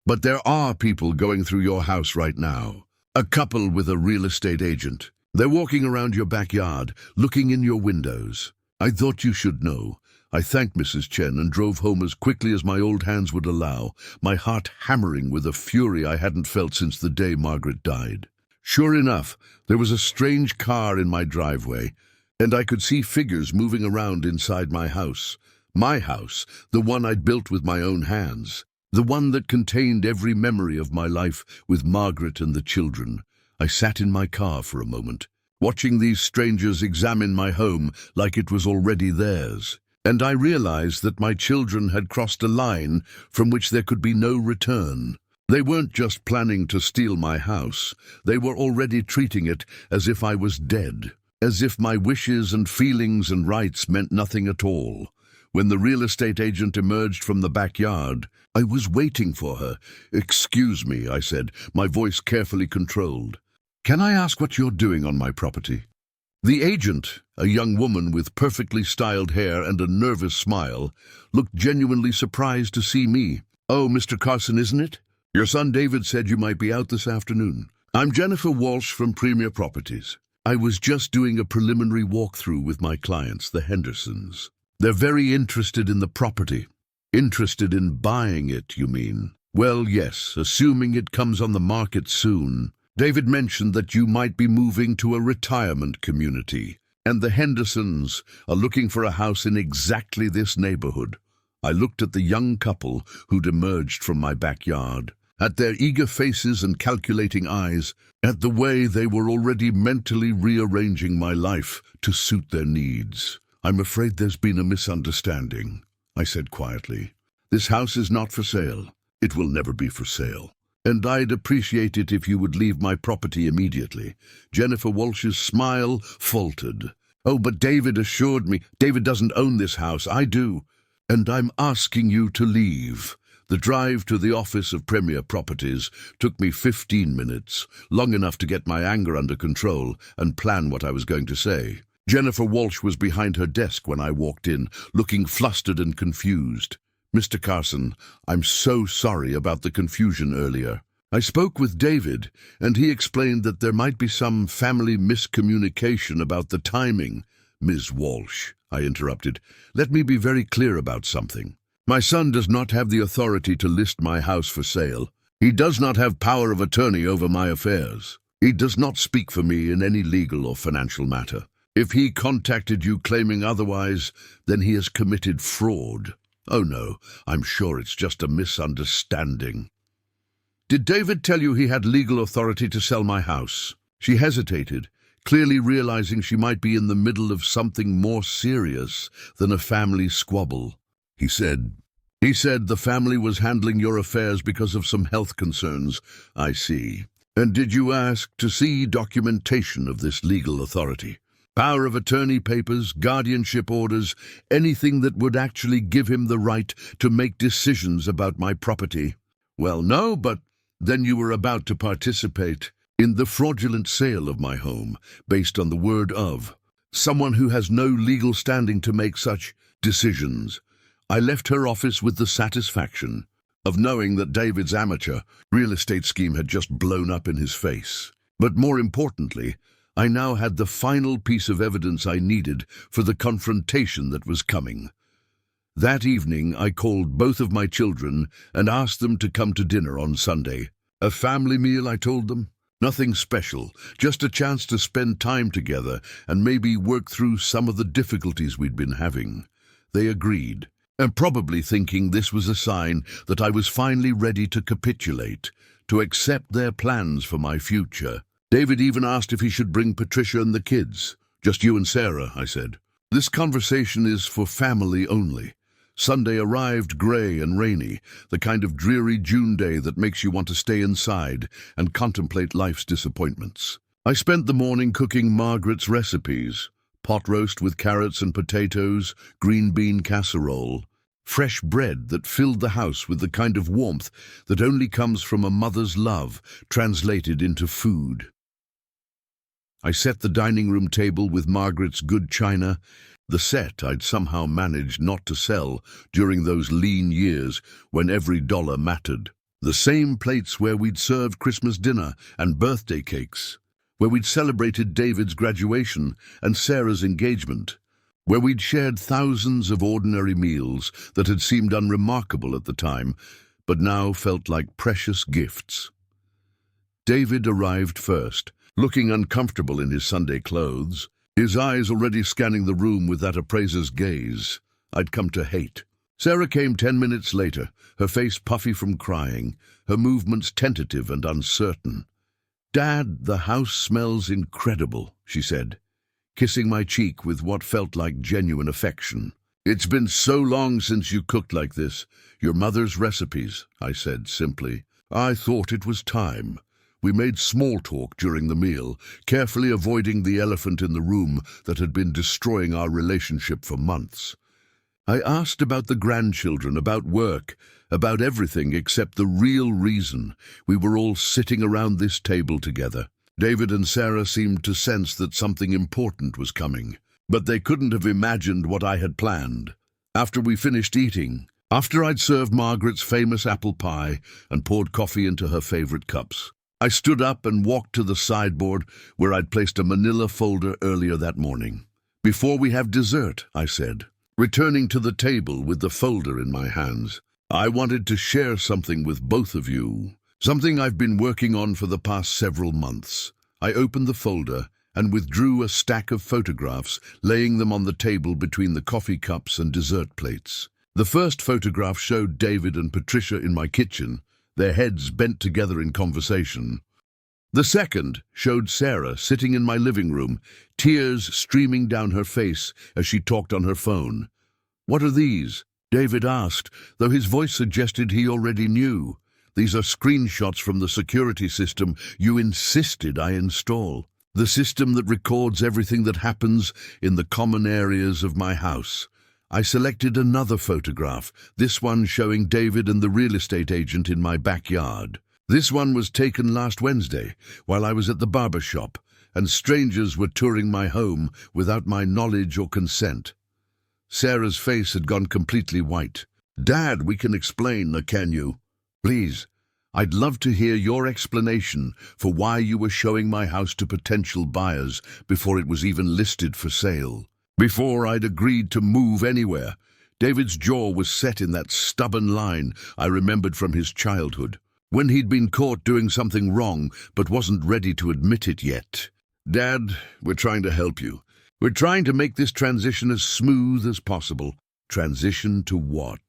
but there are people going through your house right now. A couple with a real estate agent. They're walking around your backyard, looking in your windows. I thought you should know. I thanked Mrs. Chen and drove home as quickly as my old hands would allow, my heart hammering with a fury I hadn't felt since the day Margaret died. Sure enough, there was a strange car in my driveway, and I could see figures moving around inside my house. My house, the one I'd built with my own hands, the one that contained every memory of my life with Margaret and the children. I sat in my car for a moment, watching these strangers examine my home like it was already theirs. And I realized that my children had crossed a line from which there could be no return. They weren't just planning to steal my house. They were already treating it as if I was dead, as if my wishes and feelings and rights meant nothing at all. When the real estate agent emerged from the backyard, I was waiting for her. "Excuse me," I said, my voice carefully controlled. "Can I ask what you're doing on my property?" The agent, a young woman with perfectly styled hair and a nervous smile, looked genuinely surprised to see me. "Oh, Mr. Carson, isn't it? Your son David said you might be out this afternoon. I'm Jennifer Walsh from Premier Properties. I was just doing a preliminary walkthrough with my clients, the Hendersons. They're very interested in the property." "Interested in buying it, you mean?" "Well, yes, assuming it comes on the market soon. David mentioned that you might be moving to a retirement community, and the Hendersons are looking for a house in exactly this neighborhood." I looked at the young couple who'd emerged from my backyard, at their eager faces and calculating eyes, at the way they were already mentally rearranging my life to suit their needs. "I'm afraid there's been a misunderstanding," I said quietly. "This house is not for sale. It will never be for sale. And I'd appreciate it if you would leave my property immediately." Jennifer Walsh's smile faltered. "Oh, but David assured me—" "David doesn't own this house, I do. And I'm asking you to leave." The drive to the office of Premier Properties took me 15 minutes, long enough to get my anger under control and plan what I was going to say. Jennifer Walsh was behind her desk when I walked in, looking flustered and confused. "Mr. Carson, I'm so sorry about the confusion earlier. I spoke with David, and he explained that there might be some family miscommunication about the timing." "Ms. Walsh," I interrupted, "let me be very clear about something. My son does not have the authority to list my house for sale. He does not have power of attorney over my affairs. He does not speak for me in any legal or financial matter. If he contacted you claiming otherwise, then he has committed fraud. Oh no, I'm sure it's just a misunderstanding." "Did David tell you he had legal authority to sell my house?" She hesitated, clearly realizing she might be in the middle of something more serious than a family squabble. He said the family was handling your affairs because of some health concerns." "I see. And did you ask to see documentation of this legal authority? Power of attorney papers, guardianship orders, anything that would actually give him the right to make decisions about my property?" "Well, no, but then you were about to participate in the fraudulent sale of my home, based on the word of someone who has no legal standing to make such decisions." I left her office with the satisfaction of knowing that David's amateur real estate scheme had just blown up in his face. But more importantly, I now had the final piece of evidence I needed for the confrontation that was coming. That evening, I called both of my children and asked them to come to dinner on Sunday. A family meal, I told them. Nothing special, just a chance to spend time together and maybe work through some of the difficulties we'd been having. They agreed, and probably thinking this was a sign that I was finally ready to capitulate, to accept their plans for my future. David even asked if he should bring Patricia and the kids. "Just you and Sarah," I said. "This conversation is for family only." Sunday arrived grey and rainy, the kind of dreary June day that makes you want to stay inside and contemplate life's disappointments. I spent the morning cooking Margaret's recipes: pot roast with carrots and potatoes, green bean casserole, fresh bread that filled the house with the kind of warmth that only comes from a mother's love translated into food. I set the dining room table with Margaret's good china, the set I'd somehow managed not to sell during those lean years when every dollar mattered. The same plates where we'd served Christmas dinner and birthday cakes, where we'd celebrated David's graduation and Sarah's engagement. where we'd shared thousands of ordinary meals that had seemed unremarkable at the time, but now felt like precious gifts. David arrived first, looking uncomfortable in his Sunday clothes, his eyes already scanning the room with that appraiser's gaze I'd come to hate. Sarah came 10 minutes later, her face puffy from crying, her movements tentative and uncertain. "Dad, the house smells incredible," she said, kissing my cheek with what felt like genuine affection. "It's been so long since you cooked like this. Your mother's recipes," I said simply. I thought it was time. We made small talk during the meal, carefully avoiding the elephant in the room that had been destroying our relationship for months. I asked about the grandchildren, about work, about everything except the real reason we were all sitting around this table together. David and Sarah seemed to sense that something important was coming, but they couldn't have imagined what I had planned. After we finished eating, after I'd served Margaret's famous apple pie and poured coffee into her favorite cups, I stood up and walked to the sideboard where I'd placed a manila folder earlier that morning. "Before we have dessert," I said, returning to the table with the folder in my hands, "I wanted to share something with both of you. Something I've been working on for the past several months." I opened the folder and withdrew a stack of photographs, laying them on the table between the coffee cups and dessert plates. The first photograph showed David and Patricia in my kitchen, their heads bent together in conversation. The second showed Sarah sitting in my living room, tears streaming down her face as she talked on her phone. "What are these?" David asked, though his voice suggested he already knew. "These are screenshots from the security system you insisted I install. The system that records everything that happens in the common areas of my house." I selected another photograph, this one showing David and the real estate agent in my backyard. This one was taken last Wednesday, while I was at the barber shop, and strangers were touring my home without my knowledge or consent. Sarah's face had gone completely white. "Dad, we can explain, can you? Please, I'd love to hear your explanation for why you were showing my house to potential buyers before it was even listed for sale. Before I'd agreed to move anywhere." David's jaw was set in that stubborn line I remembered from his childhood, when he'd been caught doing something wrong but wasn't ready to admit it yet. "Dad, we're trying to help you. We're trying to make this transition as smooth as possible." "Transition to what?"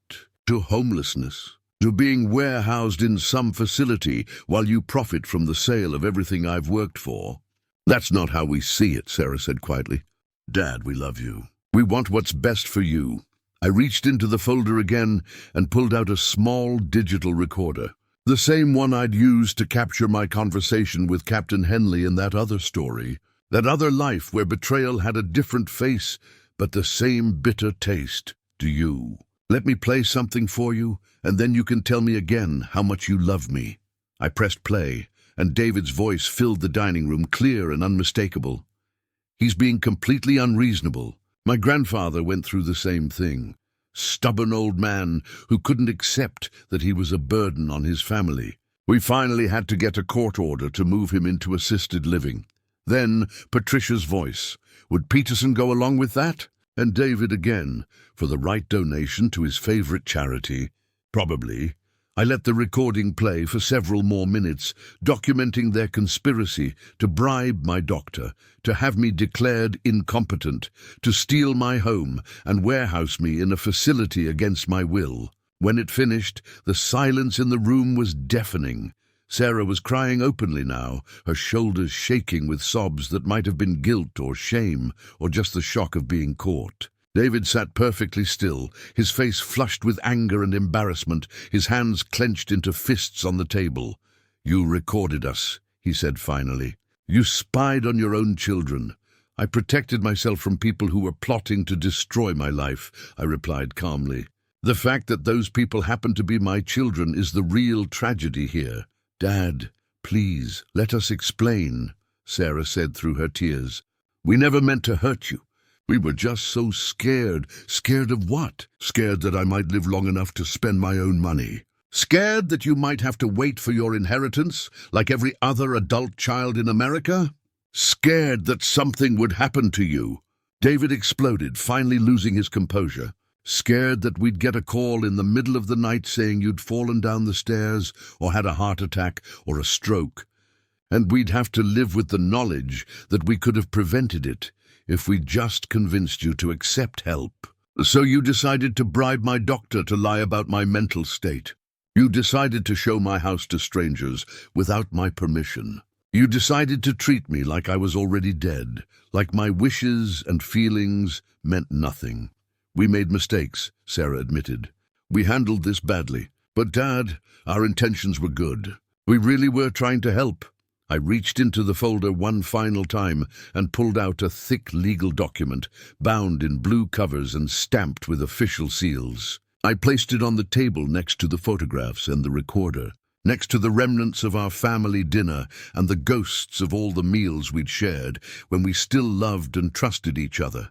"To homelessness. To being warehoused in some facility while you profit from the sale of everything I've worked for." "That's not how we see it," Sarah said quietly. "Dad, we love you. We want what's best for you." I reached into the folder again and pulled out a small digital recorder. The same one I'd used to capture my conversation with Captain Henley in that other story. That other life where betrayal had a different face, but the same bitter taste. "Do you? Let me play something for you, and then you can tell me again how much you love me." I pressed play, and David's voice filled the dining room, clear and unmistakable. "He's being completely unreasonable. My grandfather went through the same thing. Stubborn old man who couldn't accept that he was a burden on his family. We finally had to get a court order to move him into assisted living." Then Patricia's voice. "Would Peterson go along with that?" And David again, "For the right donation to his favorite charity." "Probably." I let the recording play for several more minutes, documenting their conspiracy to bribe my doctor, to have me declared incompetent, to steal my home and warehouse me in a facility against my will. When it finished, the silence in the room was deafening. Sarah was crying openly now, her shoulders shaking with sobs that might have been guilt or shame or just the shock of being caught. David sat perfectly still, his face flushed with anger and embarrassment, his hands clenched into fists on the table. "You recorded us," he said finally. "You spied on your own children." "I protected myself from people who were plotting to destroy my life," I replied calmly. "The fact that those people happen to be my children is the real tragedy here." "Dad, please, let us explain," Sarah said through her tears. "We never meant to hurt you. We were just so scared." "Scared of what?" "Scared that I might live long enough to spend my own money. Scared that you might have to wait for your inheritance, like every other adult child in America. Scared that something would happen to you." David exploded, finally losing his composure. Scared that we'd get a call in the middle of the night saying you'd fallen down the stairs or had a heart attack or a stroke. And we'd have to live with the knowledge that we could have prevented it if we'd just convinced you to accept help. So you decided to bribe my doctor to lie about my mental state. You decided to show my house to strangers without my permission. You decided to treat me like I was already dead, like my wishes and feelings meant nothing. We made mistakes, Sarah admitted. We handled this badly. But Dad, our intentions were good. We really were trying to help. I reached into the folder one final time and pulled out a thick legal document, bound in blue covers and stamped with official seals. I placed it on the table next to the photographs and the recorder, next to the remnants of our family dinner and the ghosts of all the meals we'd shared when we still loved and trusted each other.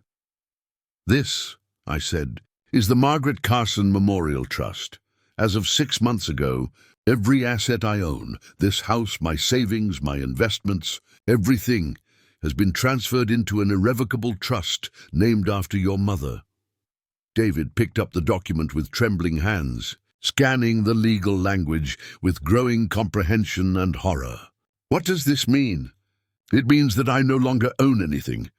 This, I said, is the Margaret Carson Memorial Trust. As of 6 months ago, every asset I own, this house, my savings, my investments, everything has been transferred into an irrevocable trust named after your mother. David picked up the document with trembling hands, scanning the legal language with growing comprehension and horror. What does this mean? It means that I no longer own anything.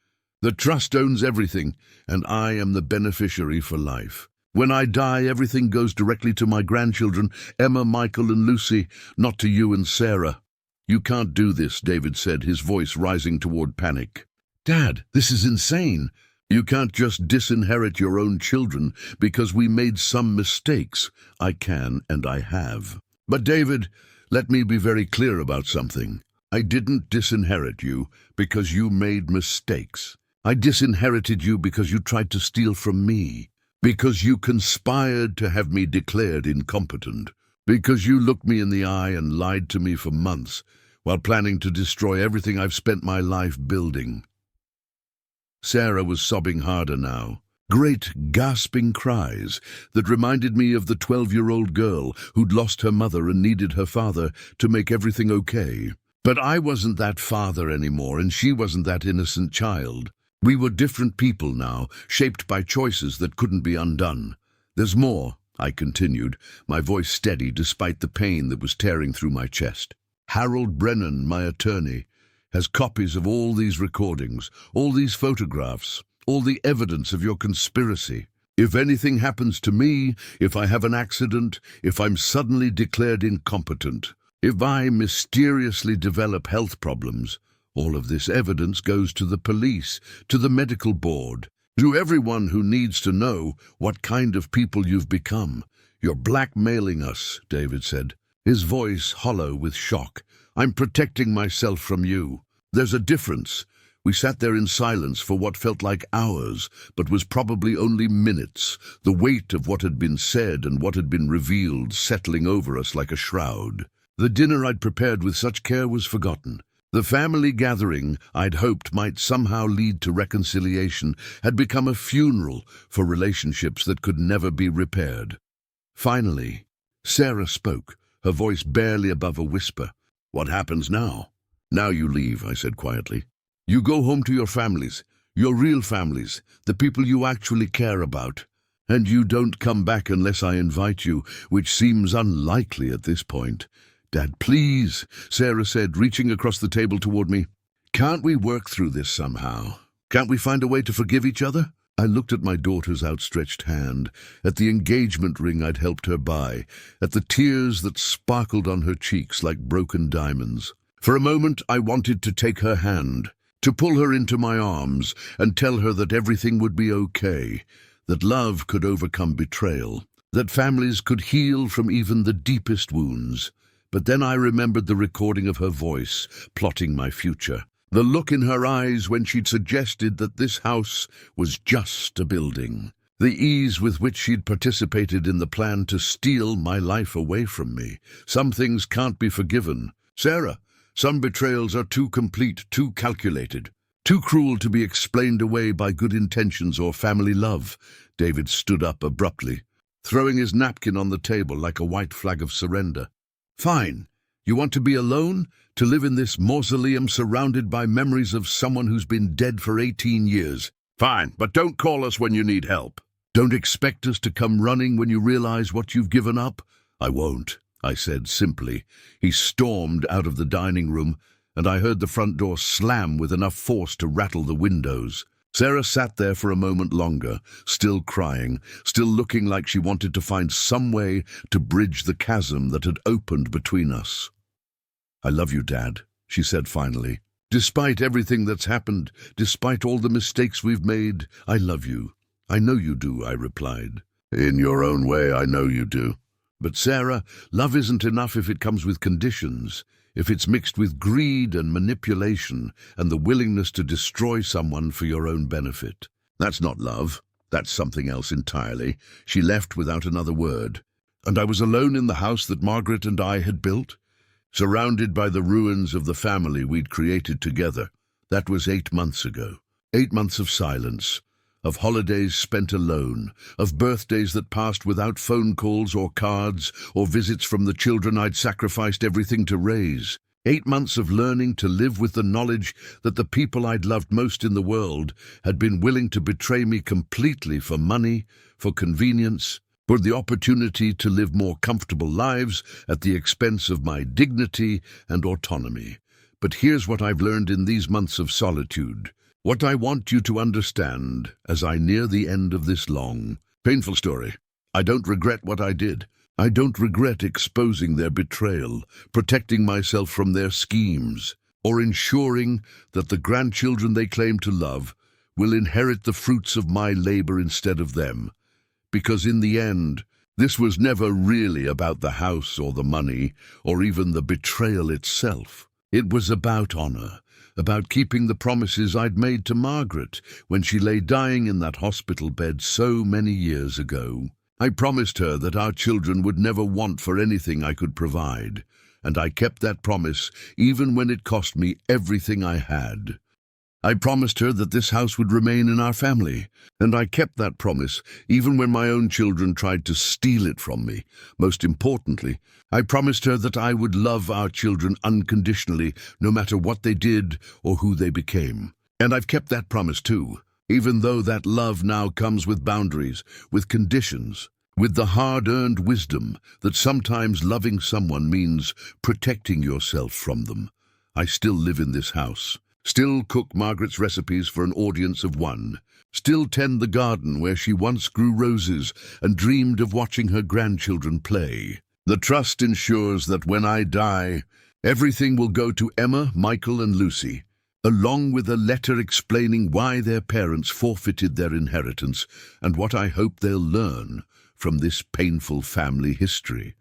The trust owns everything, and I am the beneficiary for life. When I die, everything goes directly to my grandchildren, Emma, Michael, and Lucy, not to you and Sarah. You can't do this, David said, his voice rising toward panic. Dad, this is insane. You can't just disinherit your own children because we made some mistakes. I can, and I have. But David, let me be very clear about something. I didn't disinherit you because you made mistakes. I disinherited you because you tried to steal from me, because you conspired to have me declared incompetent, because you looked me in the eye and lied to me for months while planning to destroy everything I've spent my life building. Sarah was sobbing harder now, great gasping cries that reminded me of the 12-year-old girl who'd lost her mother and needed her father to make everything okay. But I wasn't that father anymore, and she wasn't that innocent child. We were different people now, shaped by choices that couldn't be undone. There's more, I continued, my voice steady despite the pain that was tearing through my chest. Harold Brennan, my attorney, has copies of all these recordings, all these photographs, all the evidence of your conspiracy. If anything happens to me, if I have an accident, if I'm suddenly declared incompetent, if I mysteriously develop health problems, all of this evidence goes to the police, to the medical board, to everyone who needs to know what kind of people you've become. You're blackmailing us, David said, his voice hollow with shock. I'm protecting myself from you. There's a difference. We sat there in silence for what felt like hours, but was probably only minutes, the weight of what had been said and what had been revealed settling over us like a shroud. The dinner I'd prepared with such care was forgotten. The family gathering I'd hoped might somehow lead to reconciliation had become a funeral for relationships that could never be repaired. Finally, Sarah spoke, her voice barely above a whisper. What happens now? Now you leave, I said quietly. You go home to your families, your real families, the people you actually care about. And you don't come back unless I invite you, which seems unlikely at this point. Dad, please, Sarah said, reaching across the table toward me. Can't we work through this somehow? Can't we find a way to forgive each other? I looked at my daughter's outstretched hand, at the engagement ring I'd helped her buy, at the tears that sparkled on her cheeks like broken diamonds. For a moment, I wanted to take her hand, to pull her into my arms and tell her that everything would be okay, that love could overcome betrayal, that families could heal from even the deepest wounds. But then I remembered the recording of her voice, plotting my future. The look in her eyes when she'd suggested that this house was just a building. The ease with which she'd participated in the plan to steal my life away from me. Some things can't be forgiven. Sarah, some betrayals are too complete, too calculated, too cruel to be explained away by good intentions or family love. David stood up abruptly, throwing his napkin on the table like a white flag of surrender. Fine. You want to be alone? To live in this mausoleum surrounded by memories of someone who's been dead for 18 years? Fine, but don't call us when you need help. Don't expect us to come running when you realize what you've given up. I won't, I said simply. He stormed out of the dining room, and I heard the front door slam with enough force to rattle the windows. Sarah sat there for a moment longer, still crying, still looking like she wanted to find some way to bridge the chasm that had opened between us. I love you, Dad, she said finally. Despite everything that's happened, despite all the mistakes we've made, I love you. I know you do, I replied. In your own way, I know you do. But Sarah, love isn't enough if it comes with conditions, if it's mixed with greed and manipulation and the willingness to destroy someone for your own benefit. That's not love. That's something else entirely. She left without another word. And I was alone in the house that Margaret and I had built, surrounded by the ruins of the family we'd created together. That was 8 months ago. 8 months of silence, of holidays spent alone, of birthdays that passed without phone calls or cards or visits from the children I'd sacrificed everything to raise. 8 months of learning to live with the knowledge that the people I'd loved most in the world had been willing to betray me completely for money, for convenience, for the opportunity to live more comfortable lives at the expense of my dignity and autonomy. But here's what I've learned in these months of solitude. What I want you to understand as I near the end of this long, painful story. I don't regret what I did. I don't regret exposing their betrayal, protecting myself from their schemes, or ensuring that the grandchildren they claim to love will inherit the fruits of my labor instead of them. Because in the end, this was never really about the house or the money, or even the betrayal itself. It was about honor, about keeping the promises I'd made to Margaret when she lay dying in that hospital bed so many years ago. I promised her that our children would never want for anything I could provide, and I kept that promise even when it cost me everything I had. I promised her that this house would remain in our family, and I kept that promise even when my own children tried to steal it from me. Most importantly, I promised her that I would love our children unconditionally, no matter what they did or who they became. And I've kept that promise too, even though that love now comes with boundaries, with conditions, with the hard-earned wisdom that sometimes loving someone means protecting yourself from them. I still live in this house. Still cook Margaret's recipes for an audience of one. Still tend the garden where she once grew roses and dreamed of watching her grandchildren play. The trust ensures that when I die, everything will go to Emma, Michael, and Lucy, along with a letter explaining why their parents forfeited their inheritance and what I hope they'll learn from this painful family history.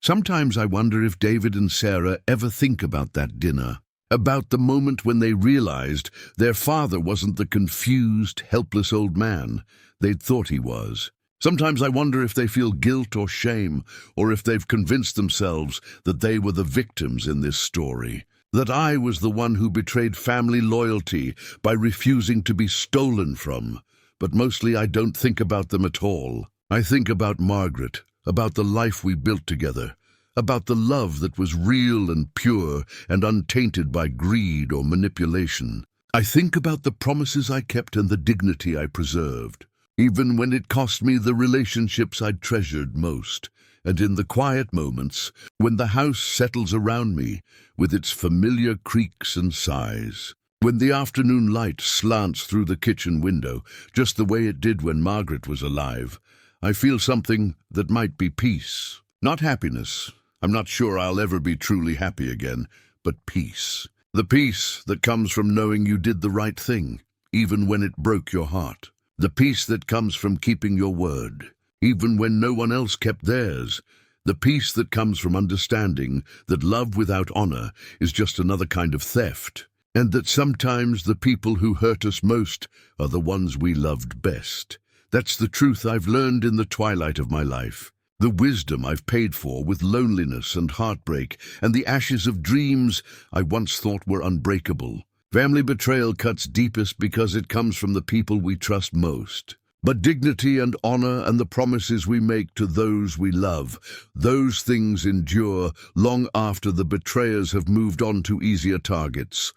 Sometimes I wonder if David and Sarah ever think about that dinner, about the moment when they realized their father wasn't the confused, helpless old man they'd thought he was. Sometimes I wonder if they feel guilt or shame, or if they've convinced themselves that they were the victims in this story, that I was the one who betrayed family loyalty by refusing to be stolen from. But mostly I don't think about them at all. I think about Margaret, about the life we built together, about the love that was real and pure and untainted by greed or manipulation. I think about the promises I kept and the dignity I preserved, even when it cost me the relationships I'd treasured most. And in the quiet moments, when the house settles around me with its familiar creaks and sighs, when the afternoon light slants through the kitchen window, just the way it did when Margaret was alive, I feel something that might be peace, not happiness. I'm not sure I'll ever be truly happy again, but peace. The peace that comes from knowing you did the right thing, even when it broke your heart. The peace that comes from keeping your word, even when no one else kept theirs. The peace that comes from understanding that love without honor is just another kind of theft, and that sometimes the people who hurt us most are the ones we loved best. That's the truth I've learned in the twilight of my life. The wisdom I've paid for with loneliness and heartbreak and the ashes of dreams I once thought were unbreakable. Family betrayal cuts deepest because it comes from the people we trust most. But dignity and honor and the promises we make to those we love, those things endure long after the betrayers have moved on to easier targets.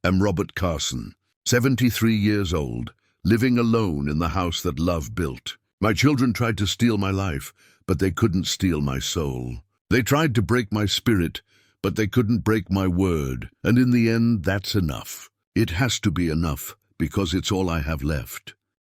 I'm Robert Carson. 73 years old, living alone in the house that love built. My children tried to steal my life, but they couldn't steal my soul. They tried to break my spirit, but they couldn't break my word. And in the end, that's enough. It has to be enough, because it's all I have left.